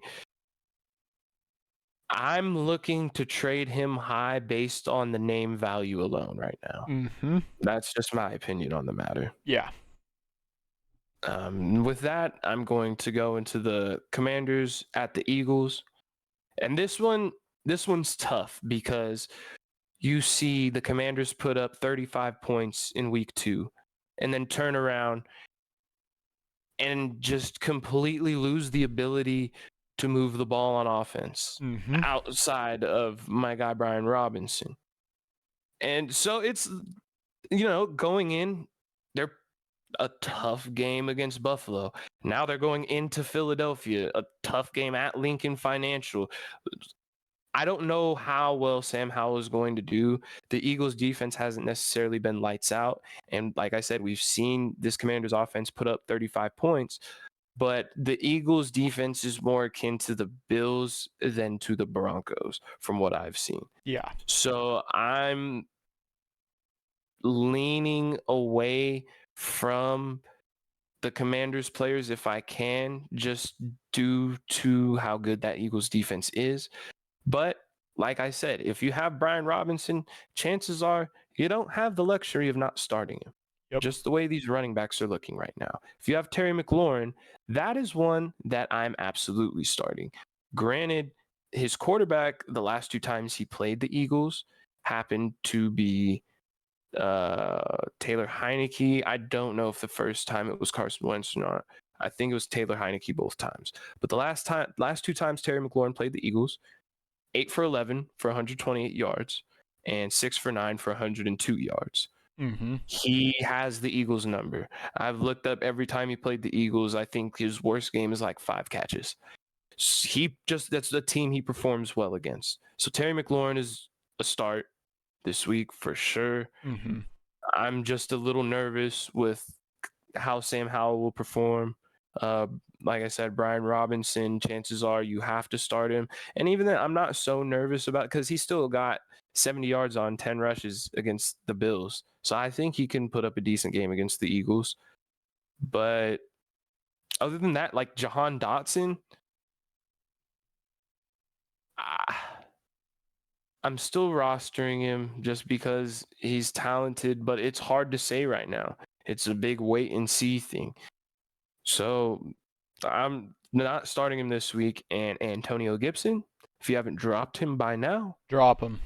I'm looking to trade him high based on the name value alone right now. Mm-hmm. That's just my opinion on the matter. Yeah. With that, I'm going to go into the Commanders at the Eagles. And this one's tough because you see the Commanders put up 35 points in week 2 and then turn around and just completely lose the ability to move the ball on offense Mm-hmm. outside of my guy Brian Robinson. And so it's, going in, they're a tough game against Buffalo. Now they're going into Philadelphia, a tough game at Lincoln Financial. I don't know how well Sam Howell is going to do. The Eagles defense hasn't necessarily been lights out. And like I said, we've seen this Commanders offense put up 35 points, but the Eagles defense is more akin to the Bills than to the Broncos from what I've seen. Yeah. So I'm leaning away from the Commanders players if I can, just due to how good that Eagles defense is. But like I said, if you have Brian Robinson, chances are you don't have the luxury of not starting him. Yep. Just the way these running backs are looking right now. If you have Terry McLaurin, that is one that I'm absolutely starting. Granted, his quarterback, the last 2 times he played the Eagles, happened to be Taylor Heineke. I don't know if the first time it was Carson Wentz or not. I think it was Taylor Heineke both times. But the last 2 times Terry McLaurin played the Eagles, 8 for 11 for 128 yards and 6 for 9 for 102 yards. Mm-hmm. He has the Eagles number. I've looked up every time he played the Eagles. I think his worst game is like 5 catches. That's the team he performs well against. So Terry McLaurin is a start this week for sure. Mm-hmm. I'm just a little nervous with how Sam Howell will perform. Like I said, Brian Robinson, chances are you have to start him. And even then, I'm not so nervous about because he still got 70 yards on 10 rushes against the Bills. So I think he can put up a decent game against the Eagles. But other than that, like Jahan Dotson, I'm still rostering him just because he's talented, but it's hard to say right now. It's a big wait and see thing. So I'm not starting him this week. And Antonio Gibson, if you haven't dropped him by now, Drop him.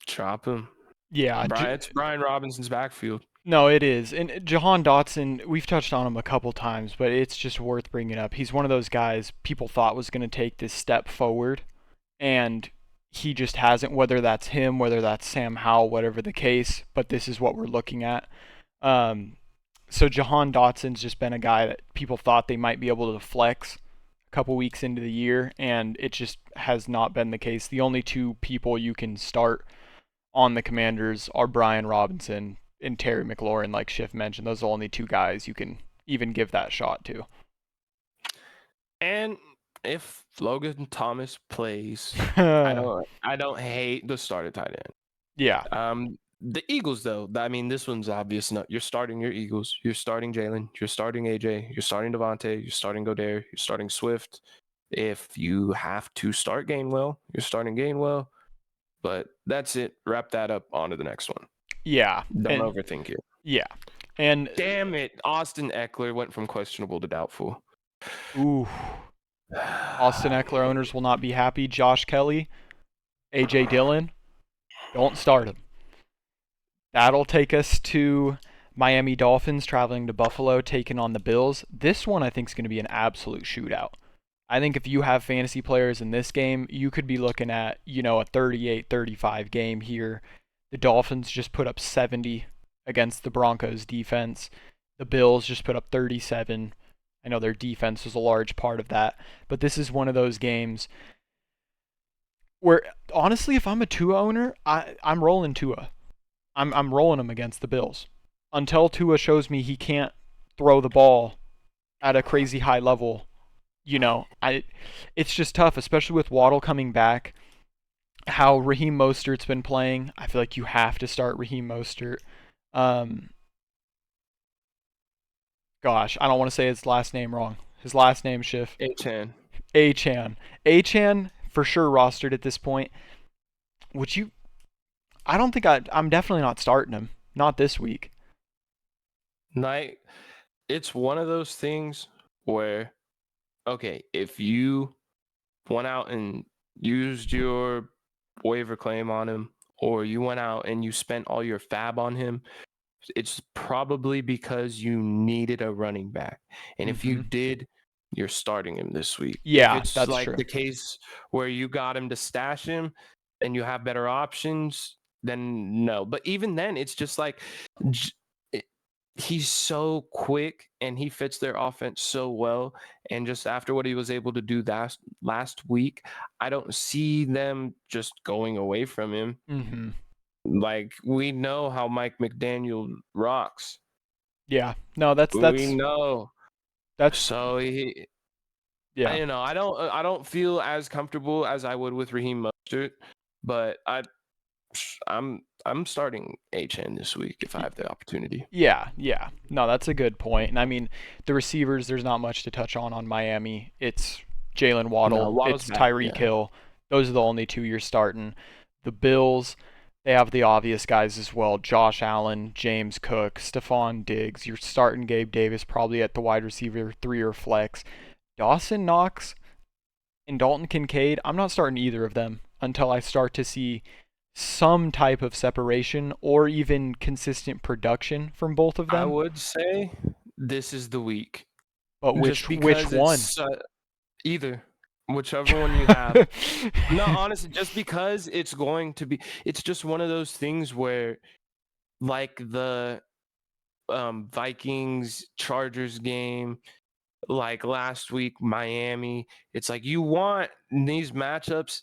drop him. Yeah. It's Brian Robinson's backfield. No, it is. And Jahan Dotson, we've touched on him a couple times, but it's just worth bringing up. He's one of those guys people thought was going to take this step forward, and he just hasn't, whether that's him, whether that's Sam Howell, whatever the case, but this is what we're looking at. So Jahan Dotson's just been a guy that people thought they might be able to flex a couple weeks into the year, and it just has not been the case. The only two people you can start on the Commanders are Brian Robinson and Terry McLaurin, like Schiff mentioned. Those are the only two guys you can even give that shot to. And if Logan Thomas plays, I don't hate the starter tight end. Yeah. The Eagles, though, I mean, this one's obvious enough. You're starting your Eagles. You're starting Jalen. You're starting AJ. You're starting Devontae. You're starting Goddard. You're starting Swift. If you have to start Gainwell, you're starting Gainwell. But that's it. Wrap that up. On to the next one. Yeah. Don't overthink it. Yeah. And damn it, Austin Eckler went from questionable to doubtful. Ooh. Austin Eckler owners will not be happy. Josh Kelly, AJ Dillon, don't start him. That'll take us to Miami Dolphins traveling to Buffalo, taking on the Bills. This one I think is going to be an absolute shootout. I think if you have fantasy players in this game, you could be looking at, a 38-35 game here. The Dolphins just put up 70 against the Broncos defense. The Bills just put up 37. I know their defense was a large part of that, but this is one of those games where, honestly, if I'm a Tua owner, I'm rolling Tua. I'm rolling him against the Bills until Tua shows me he can't throw the ball at a crazy high level. It's just tough, especially with Waddle coming back. How Raheem Mostert's been playing, I feel like you have to start Raheem Mostert. Gosh, I don't want to say his last name wrong. His last name, Schiff. Achane. Achane for sure rostered at this point. I don't think I'm definitely not starting him. Not this week. It's one of those things where, okay, if you went out and used your waiver claim on him, or you went out and you spent all your fab on him, it's probably because you needed a running back. And if you did, you're starting him this week. Yeah, if it's that's like true. The case where you got him to stash him and you have better options, then no. But even then, it's just like he's so quick and he fits their offense so well. And just after what he was able to do that last week, I don't see them just going away from him. Mm-hmm. Like, we know how Mike McDaniel rocks. Yeah. No, we know. That's so he. Yeah. I don't feel as comfortable as I would with Raheem Mostert, but I'm starting HN this week if I have the opportunity. Yeah. No, that's a good point. And I mean, the receivers, there's not much to touch on Miami. It's Jalen Waddle. It's Tyreek Hill. Those are the only two you're starting. The Bills, they have the obvious guys as well. Josh Allen, James Cook, Stephon Diggs. You're starting Gabe Davis probably at the wide receiver 3 or flex. Dawson Knox and Dalton Kincaid, I'm not starting either of them until I start to see some type of separation or even consistent production from both of them. I would say this is the week. But which one? Either. Whichever one you have. No, honestly, just because it's just one of those things where, like the Vikings Chargers game, like last week, Miami, it's like you want these matchups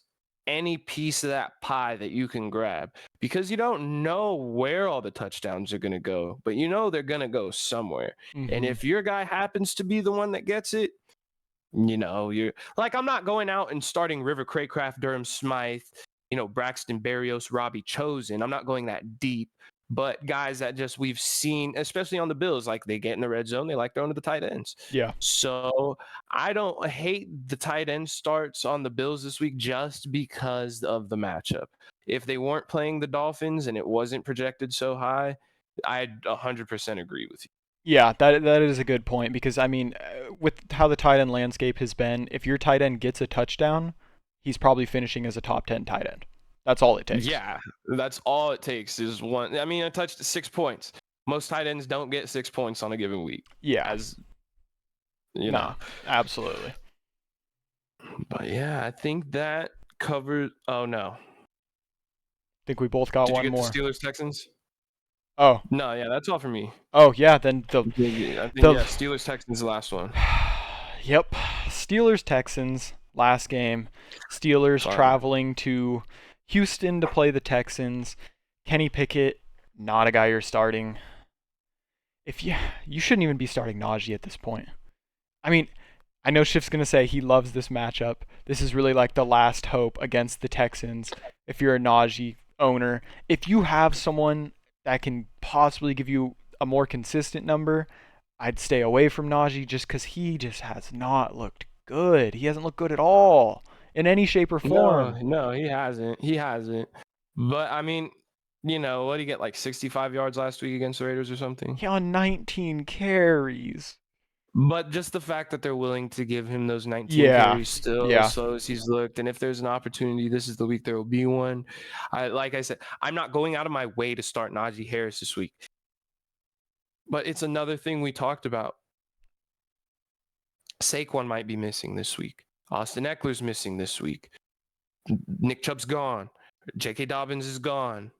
any piece of that pie that you can grab, because you don't know where all the touchdowns are going to go, but they're going to go somewhere. And if your guy happens to be the one that gets it, you're like, I'm not going out and starting River Craycraft, Durham Smythe, Braxton Berrios, Robbie Chosen. I'm not going that deep. But guys that just we've seen, especially on the Bills, like they get in the red zone, they like throwing to the tight ends. Yeah. So I don't hate the tight end starts on the Bills this week just because of the matchup. If they weren't playing the Dolphins and it wasn't projected so high, I'd 100% agree with you. Yeah, that is a good point because, I mean, with how the tight end landscape has been, if your tight end gets a touchdown, he's probably finishing as a top 10 tight end. That's all it takes. Yeah, that's all it takes is one. I mean, I touched 6 points. Most tight ends don't get 6 points on a given week. Yeah. As you know. Absolutely. But yeah, I think that covers. Oh, no. I think we both got Did one you get more. The Steelers Texans? Oh. No, yeah, that's all for me. Oh, yeah, then I think Steelers Texans is the last one. Yep. Steelers Texans last game. Steelers traveling to Houston to play the Texans. Kenny Pickett, not a guy you're starting. You shouldn't even be starting Najee at this point. I mean, I know Schiff's going to say he loves this matchup. This is really like the last hope against the Texans. If you're a Najee owner, if you have someone that can possibly give you a more consistent number, I'd stay away from Najee just because he just has not looked good. He hasn't looked good at all in any shape or form. No, he hasn't. But, I mean, what did he get, like 65 yards last week against the Raiders or something? Yeah, on 19 carries. But just the fact that they're willing to give him those 19 carries still, as slow as he's looked, and if there's an opportunity, this is the week there will be one. Like I said, I'm not going out of my way to start Najee Harris this week. But it's another thing we talked about. Saquon might be missing this week. Austin Eckler's missing this week. Nick Chubb's gone. J.K. Dobbins is gone.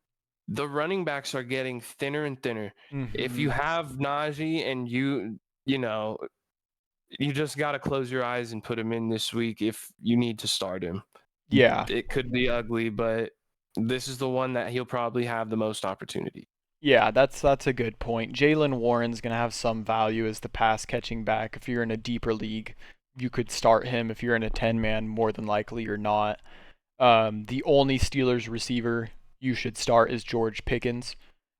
The running backs are getting thinner and thinner. Mm-hmm. If you have Najee and you just got to close your eyes and put him in this week if you need to start him. Yeah. It could be ugly, but this is the one that he'll probably have the most opportunity. Yeah, that's a good point. Jaylen Warren's going to have some value as the pass catching back. If you're in a deeper league, you could start him. If you're in a 10-man, more than likely you're not. The only Steelers receiver you should start is George Pickens.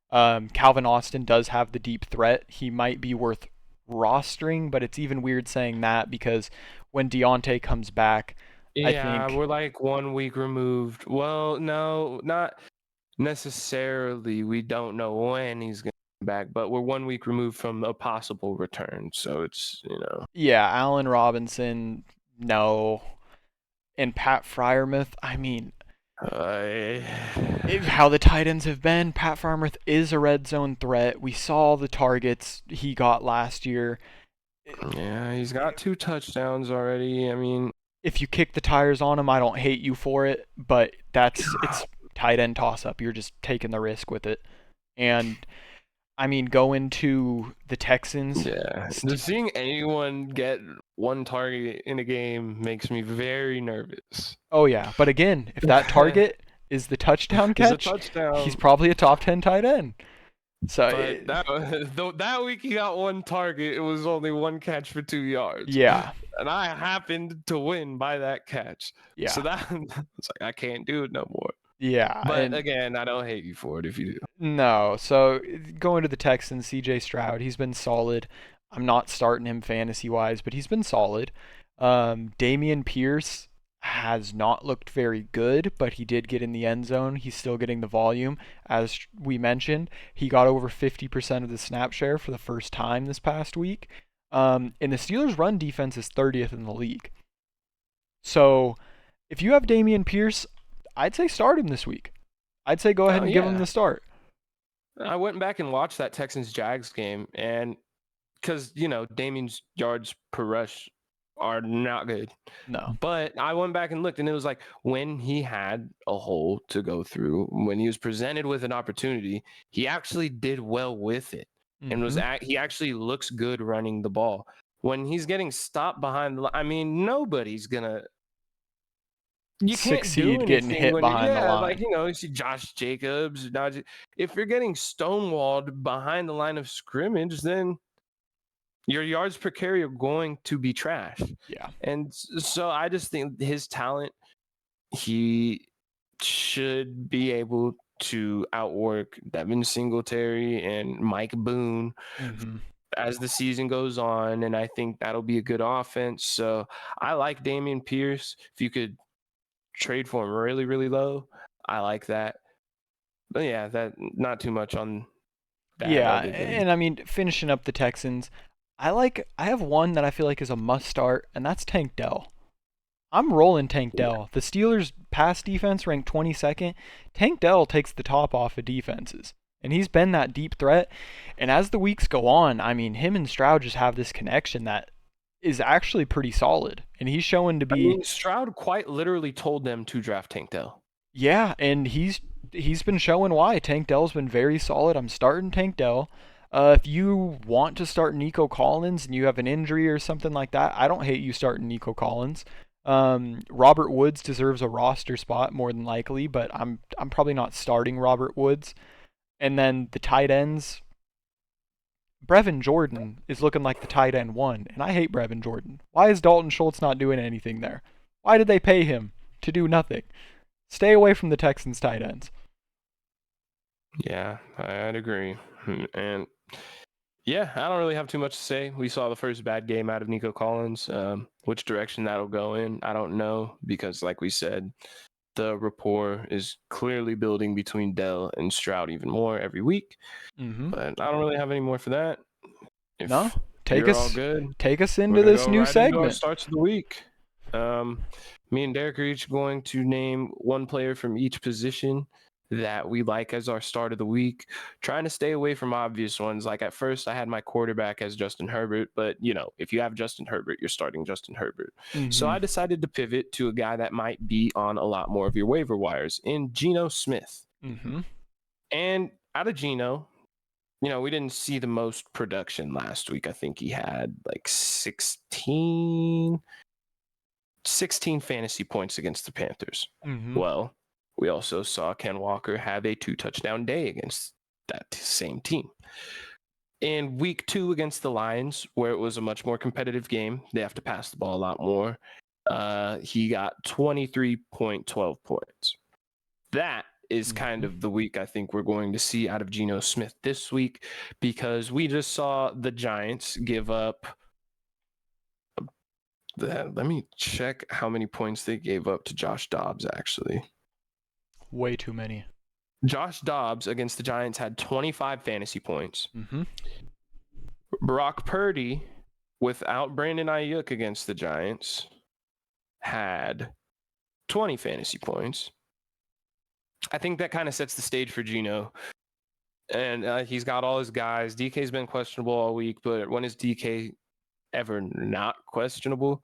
Calvin Austin does have the deep threat. He might be worth rostering, but it's even weird saying that because when Deontay comes back, I think we're like 1 week removed. Well, no, not necessarily. We don't know when he's going to come back, but we're 1 week removed from a possible return. So it's, Yeah, Allen Robinson, no. And Pat Freiermuth, I mean, how the tight ends have been, Pat Freiermuth is a red zone threat. We saw the targets he got last year. Yeah, he's got 2 touchdowns already. I mean, if you kick the tires on him, I don't hate you for it, but it's tight end toss up. You're just taking the risk with it. And I mean, going to the Texans. Yeah. Just seeing anyone get 1 target in a game makes me very nervous. Oh yeah, but again, if that target is the touchdown catch, he's probably a top 10 tight end. So that week he got 1 target. It was only 1 catch for 2 yards. Yeah. And I happened to win by that catch. Yeah. So it's like I can't do it no more. Yeah. But again, I don't hate you for it if you do. No. So going to the Texans, CJ Stroud, he's been solid. I'm not starting him fantasy-wise, but he's been solid. Dameon Pierce has not looked very good, but he did get in the end zone. He's still getting the volume. As we mentioned, he got over 50% of the snap share for the first time this past week. And the Steelers' run defense is 30th in the league. So if you have Dameon Pierce, I'd say start him this week. I'd say go ahead and give him the start. I went back and watched that Texans-Jags game, and because, Dameon's yards per rush are not good. No. But I went back and looked, and it was like when he had a hole to go through, when he was presented with an opportunity, he actually did well with it. And he actually looks good running the ball. When he's getting stopped behind the line, I mean, nobody's going to you can't do succeed getting anything hit when behind the line. you see Josh Jacobs. If you're getting stonewalled behind the line of scrimmage, then your yards per carry are going to be trash. Yeah. And so I just think his talent, he should be able to outwork Devin Singletary and Mike Boone as the season goes on. And I think that'll be a good offense. So I like Dameon Pierce. If you could trade for him really, really low, I like that. But yeah, that not too much on that. Yeah, Other than and I mean, finishing up the Texans, I have one that I feel like is a must start, and that's Tank Dell. I'm rolling Tank Dell. The Steelers' pass defense ranked 22nd. Tank Dell takes the top off of defenses, and he's been that deep threat. And as the weeks go on, I mean, him and Stroud just have this connection that is actually pretty solid, and he's showing to be. I mean, Stroud quite literally told them to draft Tank Dell. Yeah, and he's been showing why. Tank Dell's been very solid. I'm starting Tank Dell. If you want to start Nico Collins and you have an injury or something like that, I don't hate you starting Nico Collins. Robert Woods deserves a roster spot more than likely, but I'm probably not starting Robert Woods. And then the tight ends, Brevin Jordan is looking like the tight end one, and I hate Brevin Jordan. Why is Dalton Schultz not doing anything there? Why did they pay him to do nothing? Stay away from the Texans tight ends. Yeah, I'd agree. And yeah, I don't really have too much to say. We saw the first bad game out of Nico Collins. Which direction that'll go in, I don't know, because like we said, the rapport is clearly building between Dell and Stroud even more every week. But I don't really have any more for that. If No, all good, take us into this new segment. Starts of the week. Me and Derek are each going to name one player from each position that we like as our start of the week, trying to stay away from obvious ones. Like at first I had my quarterback as Justin Herbert, but if you have Justin Herbert, you're starting Justin Herbert. So I decided to pivot to a guy that might be on a lot more of your waiver wires in Geno Smith. And out of Geno, we didn't see the most production last week. I think he had like 16 fantasy points against the Panthers. Well, we also saw Ken Walker have a 2-touchdown day against that same team. In week 2 against the Lions, where it was a much more competitive game, they have to pass the ball a lot more. He got 23.12 points. That is kind of the week I think we're going to see out of Geno Smith this week, because we just saw the Giants give up. Let me check how many points they gave up to Josh Dobbs, actually. Way too many. Josh Dobbs against the Giants had 25 fantasy points. Brock Purdy, without Brandon Aiyuk against the Giants, had 20 fantasy points. I think that kind of sets the stage for Geno. And he's got all his guys. DK's been questionable all week, but when is DK ever not questionable?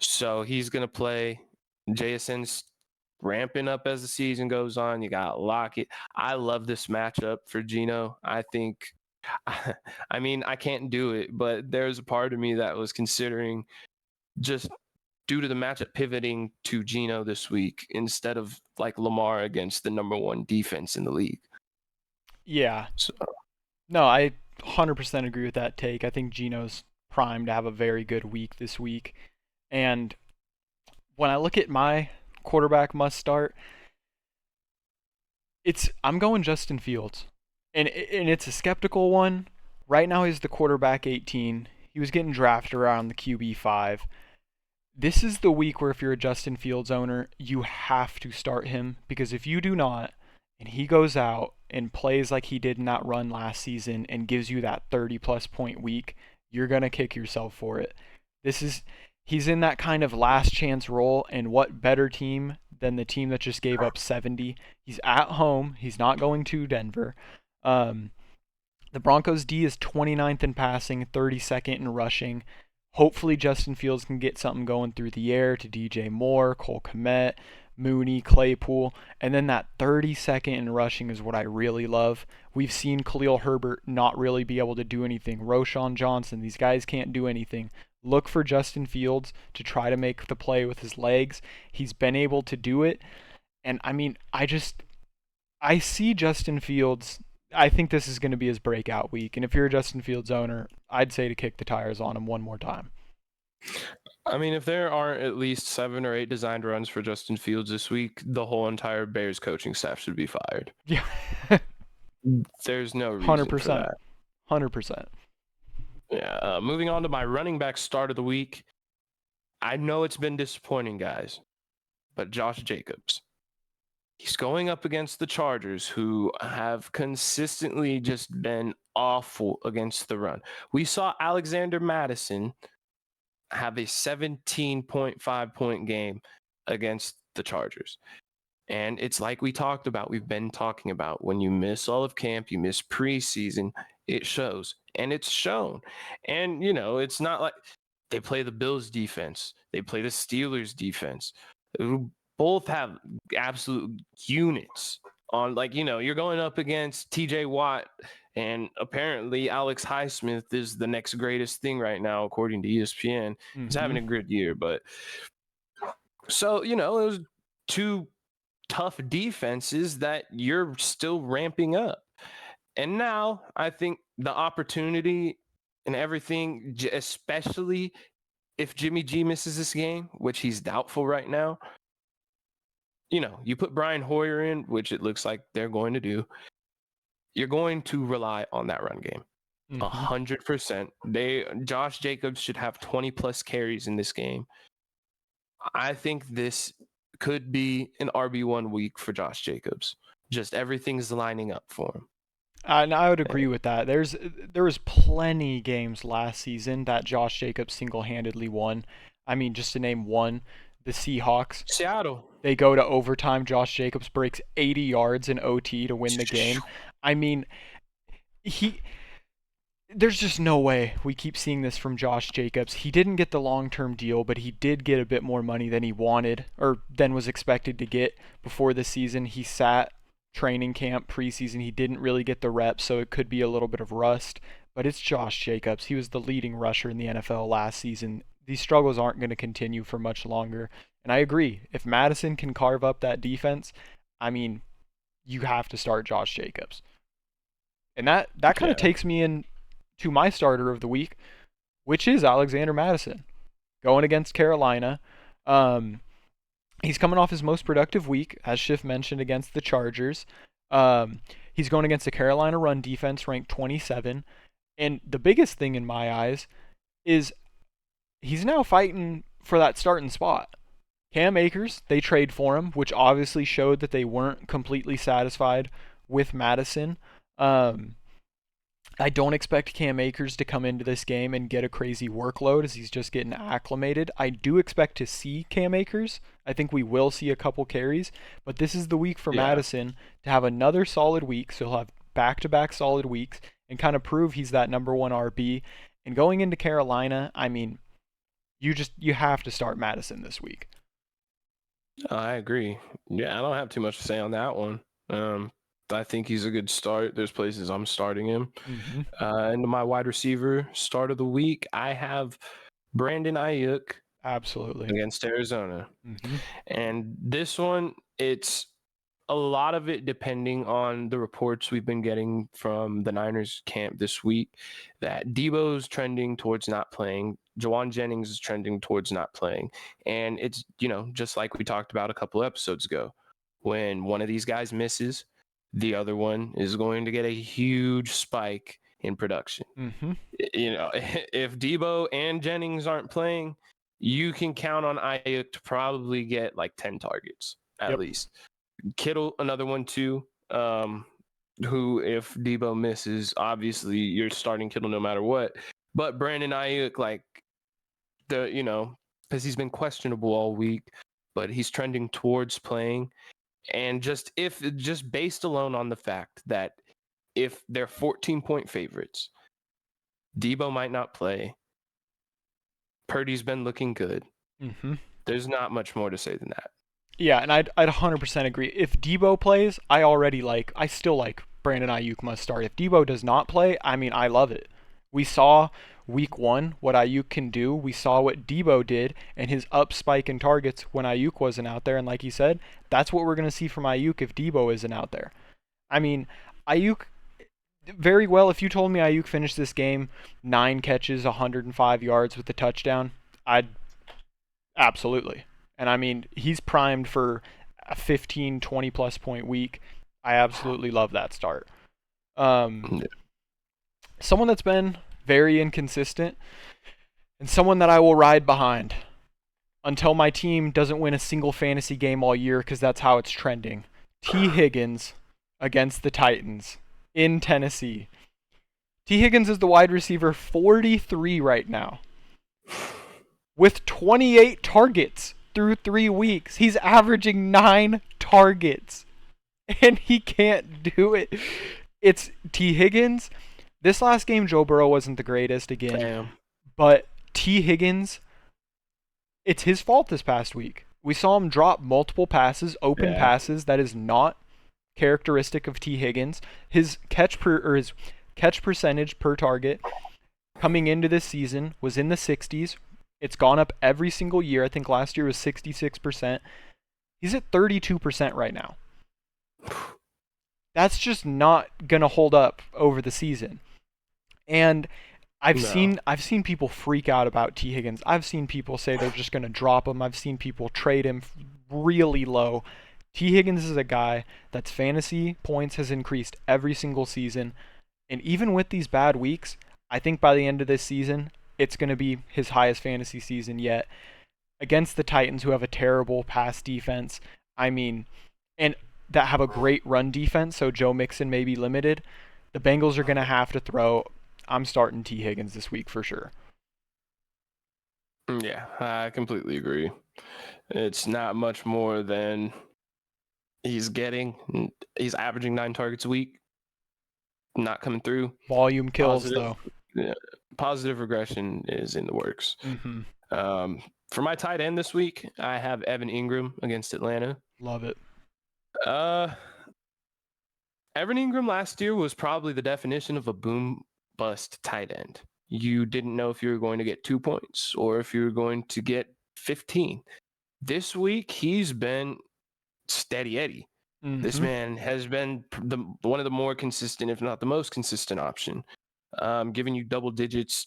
So he's going to play. JSN's ramping up as the season goes on. You got Lockett. I love this matchup for Geno. I think, I mean, I can't do it, but there's a part of me that was considering just due to the matchup pivoting to Geno this week instead of like Lamar against the number 1 defense in the league. Yeah. So. No, I 100% agree with that take. I think Geno's primed to have a very good week this week. And when I look at my quarterback must start, I'm going Justin Fields. And it's a skeptical one. Right now he's the quarterback 18. He was getting drafted around the QB5. This is the week where if you're a Justin Fields owner, you have to start him, because if you do not, and he goes out and plays like he did in that run last season and gives you that 30-plus point week, you're going to kick yourself for it. He's in that kind of last chance role, and what better team than the team that just gave up 70? He's at home. He's not going to Denver. The Broncos D is 29th in passing, 32nd in rushing. Hopefully Justin Fields can get something going through the air to DJ Moore, Cole Kmet, Mooney, Claypool, and then that 32nd in rushing is what I really love. We've seen Khalil Herbert not really be able to do anything. Roshan Johnson, these guys can't do anything. Look for Justin Fields to try to make the play with his legs. He's been able to do it. And I mean, I see Justin Fields. I think this is going to be his breakout week. And if you're a Justin Fields owner, I'd say to kick the tires on him one more time. I mean, if there aren't at least 7 or 8 designed runs for Justin Fields this week, the whole entire Bears coaching staff should be fired. Yeah. There's no reason 100%. for that. 100%. Yeah. Moving on to my running back start of the week. I know it's been disappointing, guys, but Josh Jacobs. He's going up against the Chargers, who have consistently just been awful against the run. We saw Alexander Mattison have a 17.5 point game against the Chargers. And it's like we talked about, we've been talking about, when you miss all of camp, you miss preseason, it shows. And it's shown. And, it's not like they play the Bills defense. They play the Steelers defense. Who both have absolute units on, you're going up against TJ Watt, and apparently Alex Highsmith is the next greatest thing right now, according to ESPN. He's having a good year, but so, it was two tough defenses that you're still ramping up. And now I think the opportunity and everything, especially if Jimmy G misses this game, which he's doubtful right now, you put Brian Hoyer in, which it looks like they're going to do. You're going to rely on that run game. 100%. Josh Jacobs should have 20 plus carries in this game. I think this could be an RB1 week for Josh Jacobs. Just everything's lining up for him. And I would agree with that. There was plenty games last season that Josh Jacobs single-handedly won. I mean, just to name one, the Seahawks. Seattle. They go to overtime. Josh Jacobs breaks 80 yards in OT to win the game. I mean, there's just no way we keep seeing this from Josh Jacobs. He didn't get the long-term deal, but he did get a bit more money than he wanted or than was expected to get before the season. He sat training camp, preseason. He didn't really get the reps, so it could be a little bit of rust. But it's Josh Jacobs. He was the leading rusher in the NFL last season. These struggles aren't going to continue for much longer. And I agree. If Mattison can carve up that defense, I mean, you have to start Josh Jacobs. And that kind of takes me in to my starter of the week, which is Alexander Mattison, going against Carolina. He's coming off his most productive week, as Schiff mentioned, against the Chargers. He's going against the Carolina run defense, ranked 27. And the biggest thing in my eyes is he's now fighting for that starting spot. Cam Akers, they trade for him, which obviously showed that they weren't completely satisfied with Mattison. I don't expect Cam Akers to come into this game and get a crazy workload as he's just getting acclimated. I do expect to see Cam Akers. I think we will see a couple carries, but this is the week for Mattison to have another solid week, so he'll have back-to-back solid weeks and kind of prove he's that number one RB. And going into Carolina, I mean, you have to start Mattison this week. I agree. Yeah, I don't have too much to say on that one. I think he's a good start. There's places I'm starting him. And my wide receiver start of the week, I have Brandon Aiyuk. Absolutely. Against Arizona. And this one, it's a lot of it depending on the reports we've been getting from the Niners camp this week that Debo's trending towards not playing. Juwan Jennings is trending towards not playing. And it's, just like we talked about a couple episodes ago, when one of these guys misses, the other one is going to get a huge spike in production. If Debo and Jennings aren't playing, you can count on Aiyuk to probably get like 10 targets at least. Kittle, another one too, who if Debo misses, obviously you're starting Kittle no matter what. But Brandon Aiyuk, because he's been questionable all week, but he's trending towards playing. And just based alone on the fact that if they're 14-point favorites, Debo might not play. Purdy's been looking good. There's not much more to say than that. Yeah, and I'd 100% agree. If Debo plays, I still like Brandon Aiyuk must start. If Debo does not play, I mean, I love it. We saw week 1 what Aiyuk can do. We saw what Debo did and his up spike in targets when Aiyuk wasn't out there. And like he said, that's what we're going to see from Aiyuk if Debo isn't out there. I mean, Aiyuk, very well, if you told me Aiyuk finished this game 9 catches, 105 yards with a touchdown, I'd absolutely. And I mean, he's primed for a 15, 20 plus point week. I absolutely love that start. Someone that's been very inconsistent and someone that I will ride behind until my team doesn't win a single fantasy game all year, because that's how it's trending. T. Higgins against the Titans in Tennessee. T. Higgins is the wide receiver 43 right now with 28 targets through 3 weeks. He's averaging 9 targets and he can't do it. It's T. Higgins. This last game, Joe Burrow wasn't the greatest again. Damn. But T. Higgins, it's his fault this past week. We saw him drop multiple passes, open passes. That is not characteristic of T. Higgins. His catch percentage per target coming into this season was in the 60s. It's gone up every single year. I think last year was 66%. He's at 32% right now. That's just not going to hold up over the season. And I've seen people freak out about T. Higgins. I've seen people say they're just going to drop him. I've seen people trade him really low. T. Higgins is a guy that's fantasy points has increased every single season. And even with these bad weeks, I think by the end of this season, it's going to be his highest fantasy season yet. Against the Titans, who have a terrible pass defense. I mean, and that have a great run defense, so Joe Mixon may be limited. The Bengals are going to have to throw. I'm starting T. Higgins this week for sure. Yeah, I completely agree. It's not much more than he's getting. He's averaging 9 targets a week. Not coming through. Volume kills, though. Yeah, positive regression is in the works. Mm-hmm. For my tight end this week, I have Evan Engram against Atlanta. Love it. Evan Engram last year was probably the definition of a boom bust tight end. You didn't know if you were going to get 2 points or if you were going to get 15. This week, he's been steady Eddie. Mm-hmm. This man has been one of the more consistent, if not the most consistent option, giving you double digits.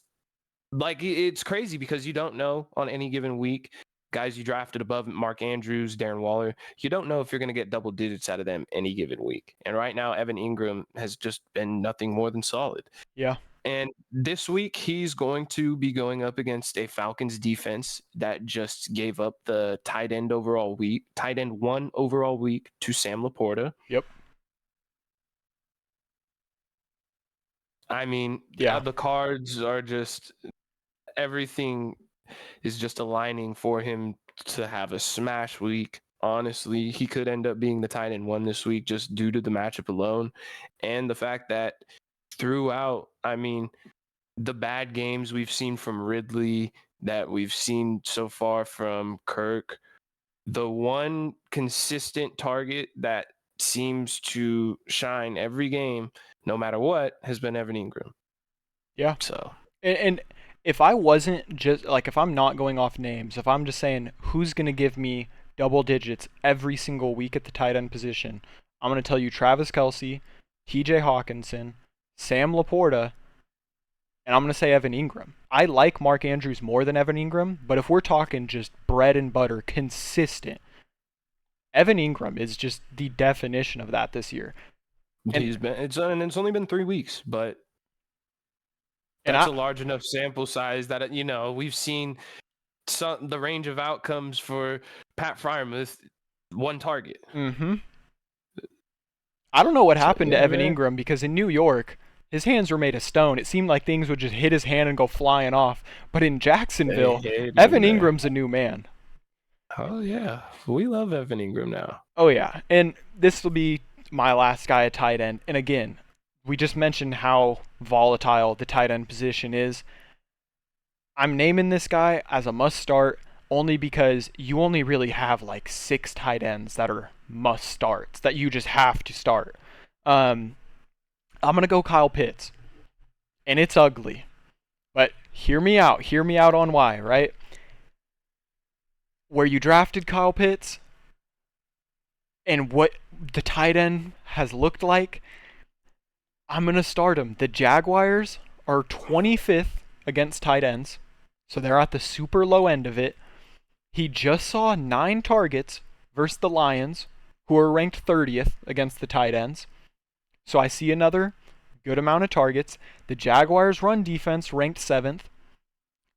Like, it's crazy because you don't know on any given week, guys you drafted above Mark Andrews, Darren Waller, you don't know if you're going to get double digits out of them any given week. And right now, Evan Engram has just been nothing more than solid. Yeah. And this week, he's going to be going up against a Falcons defense that just gave up the tight end 1 overall week to Sam Laporta. Yep. I mean, yeah, the cards are just, everything is just aligning for him to have a smash week. Honestly, he could end up being the tight end 1 this week just due to the matchup alone. And the fact that throughout, I mean, the bad games we've seen from Ridley, that we've seen so far from Kirk, the one consistent target that seems to shine every game, no matter what, has been Evan Engram. Yeah. So, and if I wasn't just, like, if I'm not going off names, if I'm just saying who's going to give me double digits every single week at the tight end position, I'm going to tell you Travis Kelce, TJ Hawkinson, Sam Laporta, and I'm going to say Evan Engram. I like Mark Andrews more than Evan Engram, but if we're talking just bread and butter, consistent, Evan Engram is just the definition of that this year. And it's only been 3 weeks, but that's a large enough sample size that, you know, we've seen the range of outcomes for Pat Freiermuth, 1 target. Mm-hmm. I don't know what happened to Evan Engram, because in New York, his hands were made of stone. It seemed like things would just hit his hand and go flying off. But in Jacksonville, Evan Ingram's a new man. Oh, yeah. We love Evan Engram now. Oh, yeah. And this will be my last guy at tight end. And again, we just mentioned how volatile the tight end position is. I'm naming this guy as a must start only because you only really have like 6 tight ends that are must starts that you just have to start. I'm going to go Kyle Pitts. And it's ugly. But Hear me out. Hear me out on why, right? Where you drafted Kyle Pitts and what the tight end has looked like, I'm going to start him. The Jaguars are 25th against tight ends, so they're at the super low end of it. He just saw 9 targets versus the Lions, who are ranked 30th against the tight ends. So I see another good amount of targets. The Jaguars' run defense ranked 7th.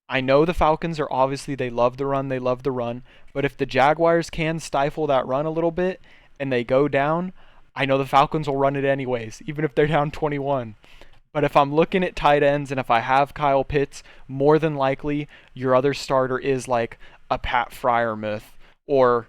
I know the Falcons are obviously, they love the run, but if the Jaguars can stifle that run a little bit and they go down, I know the Falcons will run it anyways, even if they're down 21. But if I'm looking at tight ends and if I have Kyle Pitts, more than likely your other starter is like a Pat Freiermuth or,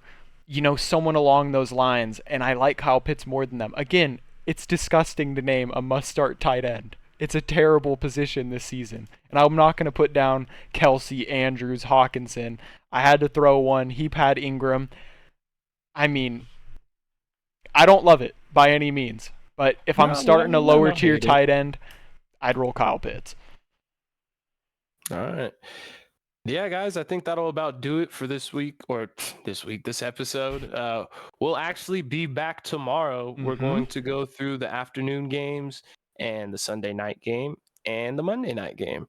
someone along those lines. And I like Kyle Pitts more than them. Again, it's disgusting to name a must-start tight end. It's a terrible position this season. And I'm not going to put down Kelsey, Andrews, Hawkinson. I had to throw one. He had Engram. I mean, I don't love it by any means. But if I'm starting a lower tier tight end, I'd roll Kyle Pitts. All right. Yeah, guys, I think that'll about do it for this episode. We'll actually be back tomorrow. We're going to go through the afternoon games and the Sunday night game and the Monday night game.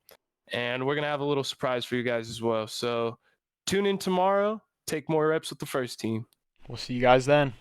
And we're going to have a little surprise for you guys as well. So tune in tomorrow. Take more reps with the first team. We'll see you guys then.